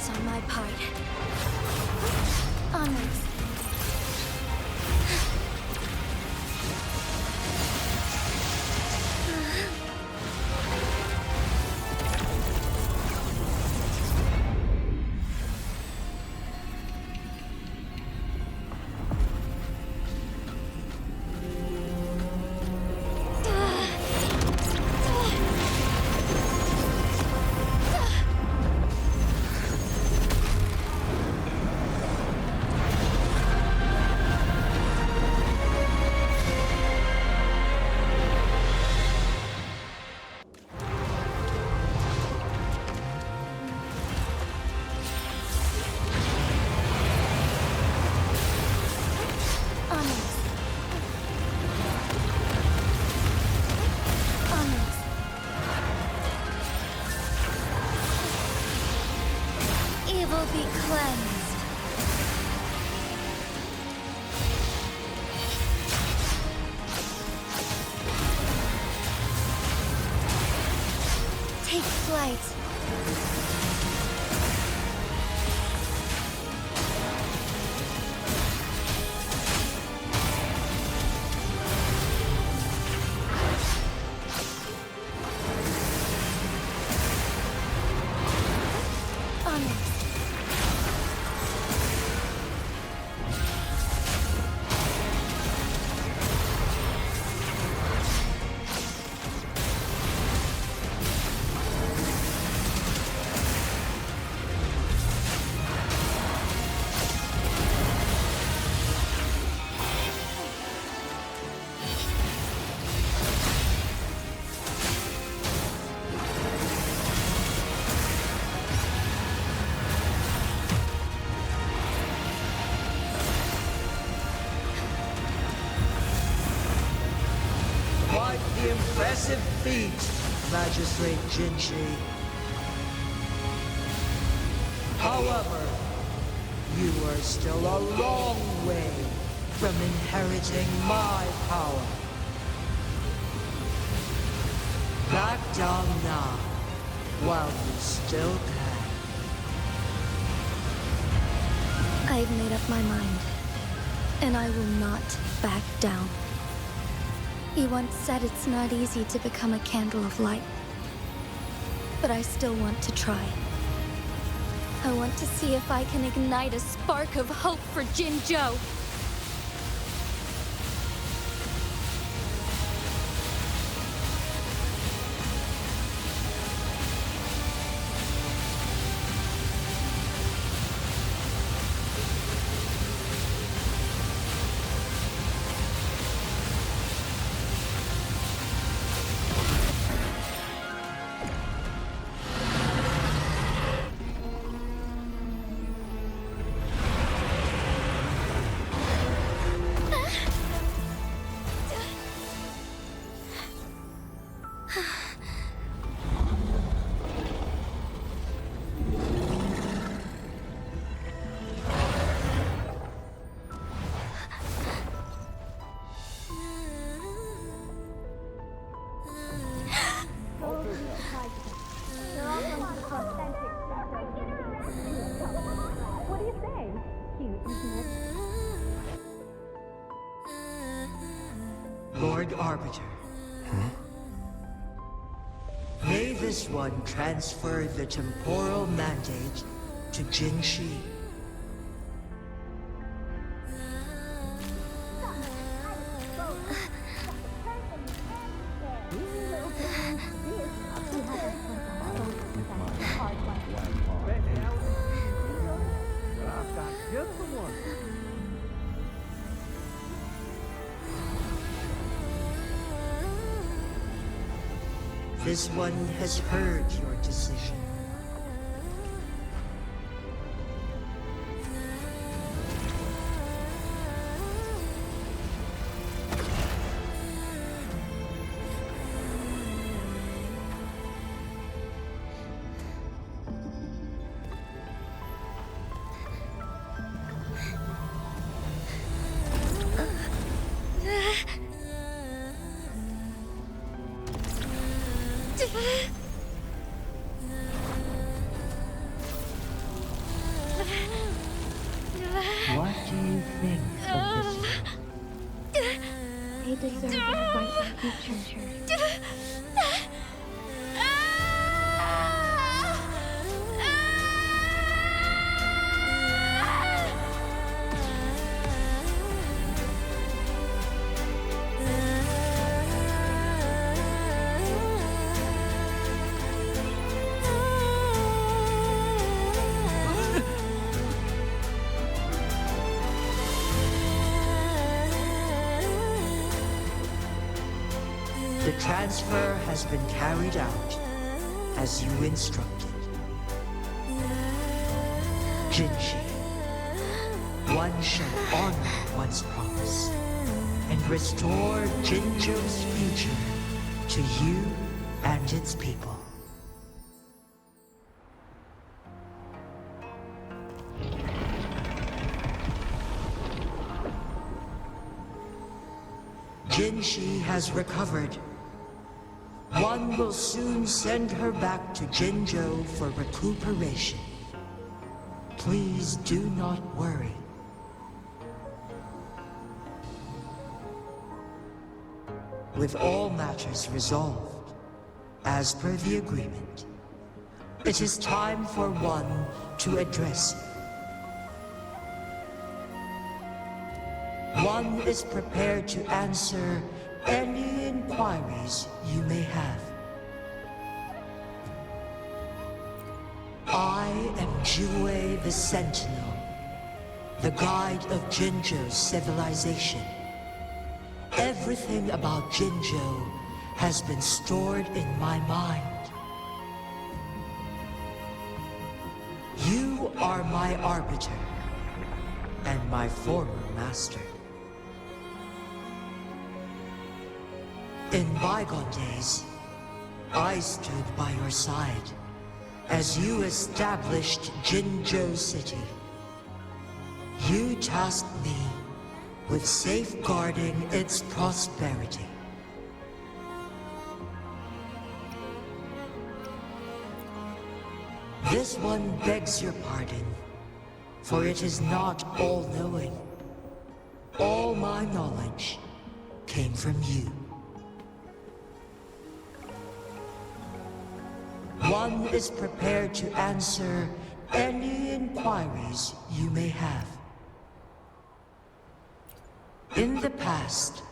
On my part. Onwards. evil be cleansed. Take flight. Quite the impressive feat, Magistrate Jinshi. However, you are still a long way from inheriting my power. Back down now, while you still can. I've made up my mind, and I will not back down. He once said it's not easy to become a candle of light. But I still want to try. I want to see if I can ignite a spark of hope for Jinzhou. Lord Arbiter. May this one transfer the temporal mandate to Jinshi. This one has heard your decision. What do you think of this? They deserve a bright future. The transfer has been carried out as you instructed. Jinshi, one shall honor one's promise and restore Jinzhou's future to you and its people. Jinxi has recovered. One will soon send her back to Jinzhou for recuperation. Please do not worry. With all matters resolved, as per the agreement, it is time for one to address you. One is prepared to answer any inquiries you may have. I am Jue the Sentinel, the guide of Jinzhou's civilization. Everything about Jinzhou has been stored in my mind. You are my arbiter and my former master. In bygone days, I stood by your side as you established Jinzhou City. You tasked me with safeguarding its prosperity. This one begs your pardon, for it is not all-knowing. All my knowledge came from you. One is prepared to answer any inquiries you may have. In the past,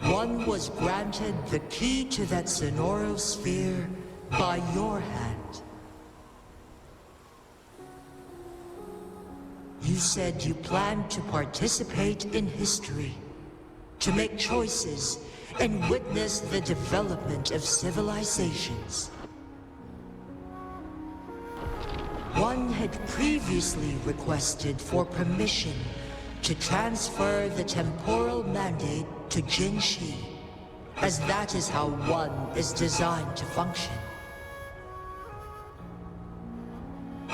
one was granted the key to that Sonoro sphere by your hand. You said you planned to participate in history, to make choices and witness the development of civilizations. One had previously requested for permission to transfer the temporal mandate to Jinxi, as that is how one is designed to function.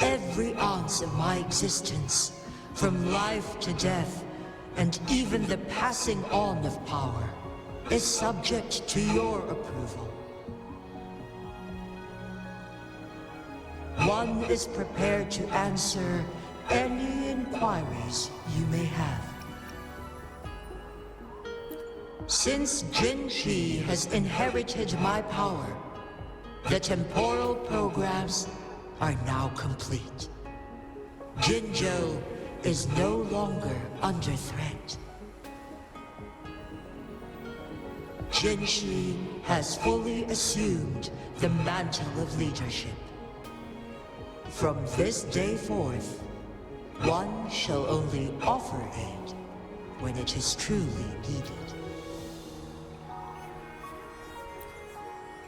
Every ounce of my existence, from life to death, and even the passing on of power, is subject to your approval. One is prepared to answer any inquiries you may have. Since Jinxi has inherited my power, the temporal programs are now complete. Jinzhou is no longer under threat. Jinxi has fully assumed the mantle of leadership. From this day forth, one shall only offer aid when it is truly needed.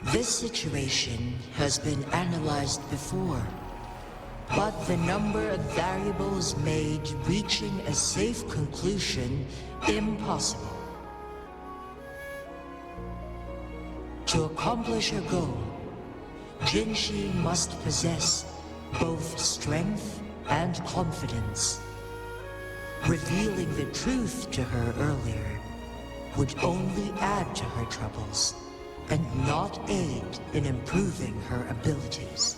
This situation has been analyzed before, but the number of variables made reaching a safe conclusion impossible. To accomplish her goal, Jinxi must possess both strength and confidence. Revealing the truth to her earlier would only add to her troubles and not aid in improving her abilities.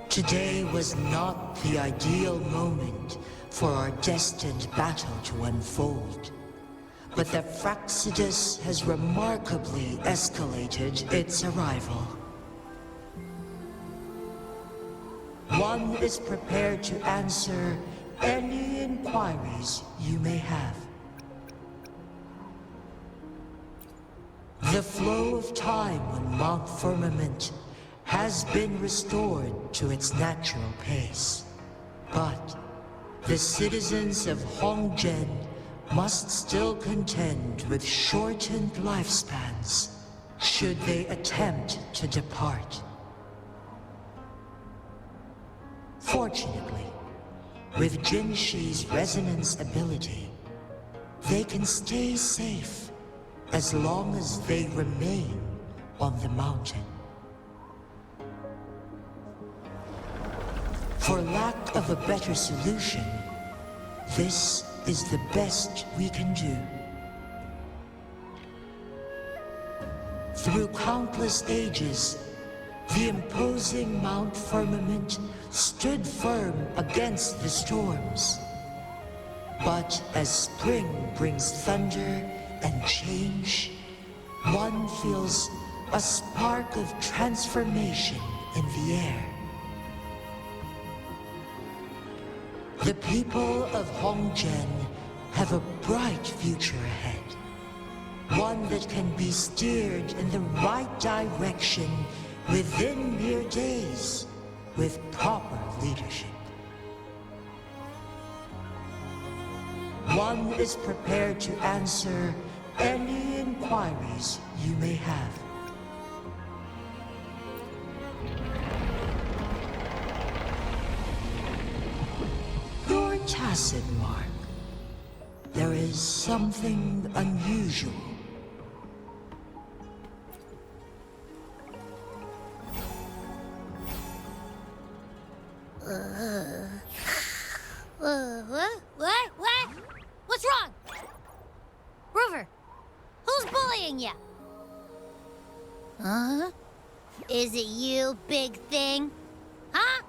Today was not the ideal moment for our destined battle to unfold, but the Fraxidus has remarkably escalated its arrival. One is prepared to answer any inquiries you may have. The flow of time on Mount Firmament has been restored to its natural pace, but the citizens of Hongzhen must still contend with shortened lifespans should they attempt to depart. Fortunately, with Jinxi's resonance ability, they can stay safe as long as they remain on the mountain. For lack of a better solution, this is the best we can do. Through countless ages, the imposing Mount Firmament stood firm against the storms. But as spring brings thunder and change, one feels a spark of transformation in the air. The people of Hongzhen have a bright future ahead. One that can be steered in the right direction within mere days with proper leadership. One is prepared to answer any inquiries you may have. Your tacit mark. There is something unusual. What? What's wrong? Rover, who's bullying you? Huh? Is it you, big thing? Huh?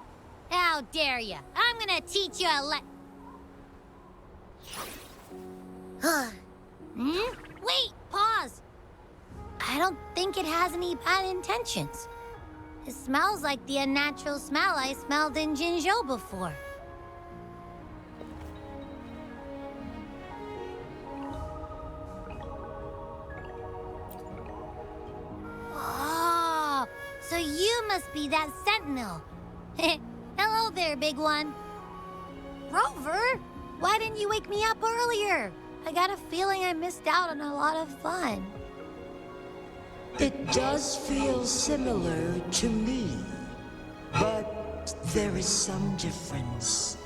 How dare you? I'm gonna teach you a Wait, pause. I don't think it has any bad intentions. It smells like the unnatural smell I smelled in Jinzhou before. Oh, so you must be that sentinel. Hello there, big one. Rover, why didn't you wake me up earlier? I got a feeling I missed out on a lot of fun. It does feel similar to me, but there is some difference.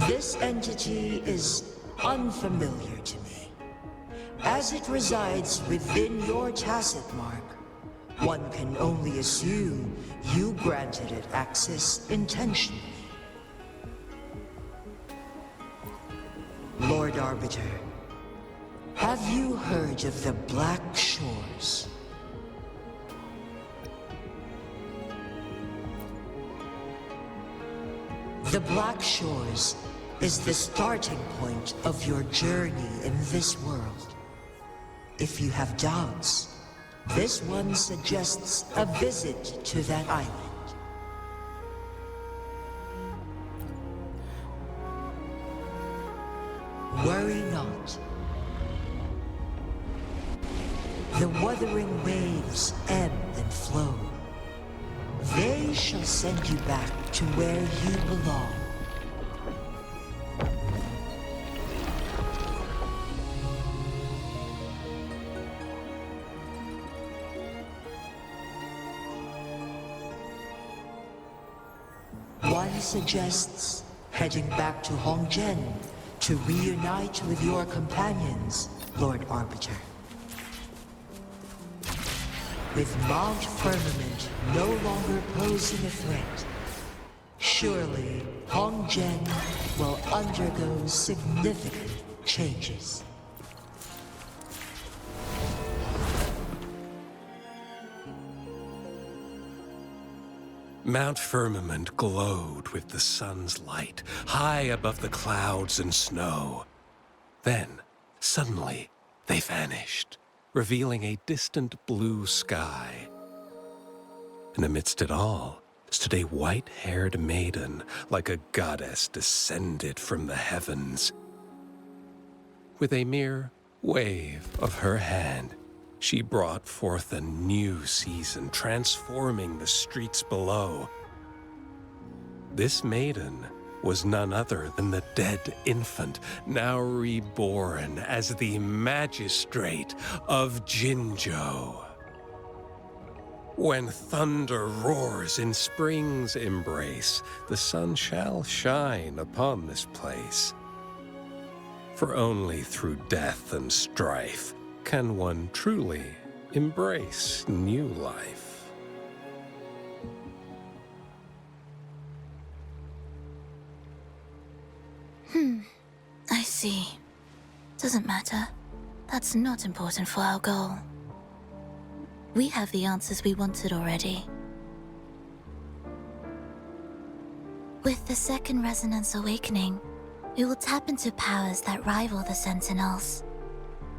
This entity is unfamiliar to me. As it resides within your tacit mark, one can only assume you granted it access intentionally. Lord Arbiter, have you heard of the Black Shores? The Black Shores is the starting point of your journey in this world. If you have doubts, this one suggests a visit to that island. Worry not. The wuthering waves ebb and flow. They shall send you back to where you belong. One suggests heading back to Hongzhen to reunite with your companions, Lord Arbiter. With Mount Firmament no longer posing a threat, surely Hongzhen will undergo significant changes. Mount Firmament glowed with the sun's light, high above the clouds and snow. Then, suddenly, they vanished, revealing a distant blue sky. And amidst it all stood a white-haired maiden, like a goddess descended from the heavens. With a mere wave of her hand, she brought forth a new season, transforming the streets below. This maiden was none other than the dead infant, now reborn as the magistrate of Jinzhou. When thunder roars in spring's embrace, the sun shall shine upon this place. For only through death and strife can one truly embrace new life. see. Doesn't matter. That's not important for our goal. We have the answers we wanted already. With the second resonance awakening, we will tap into powers that rival the Sentinels.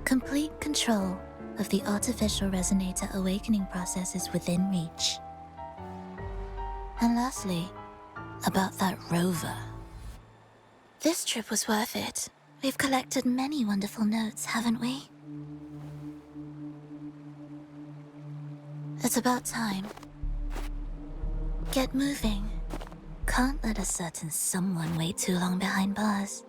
Complete control of the artificial resonator awakening process is within reach. And lastly, about that rover. This trip was worth it. We've collected many wonderful notes, haven't we? It's about time. Get moving. Can't let a certain someone wait too long behind bars.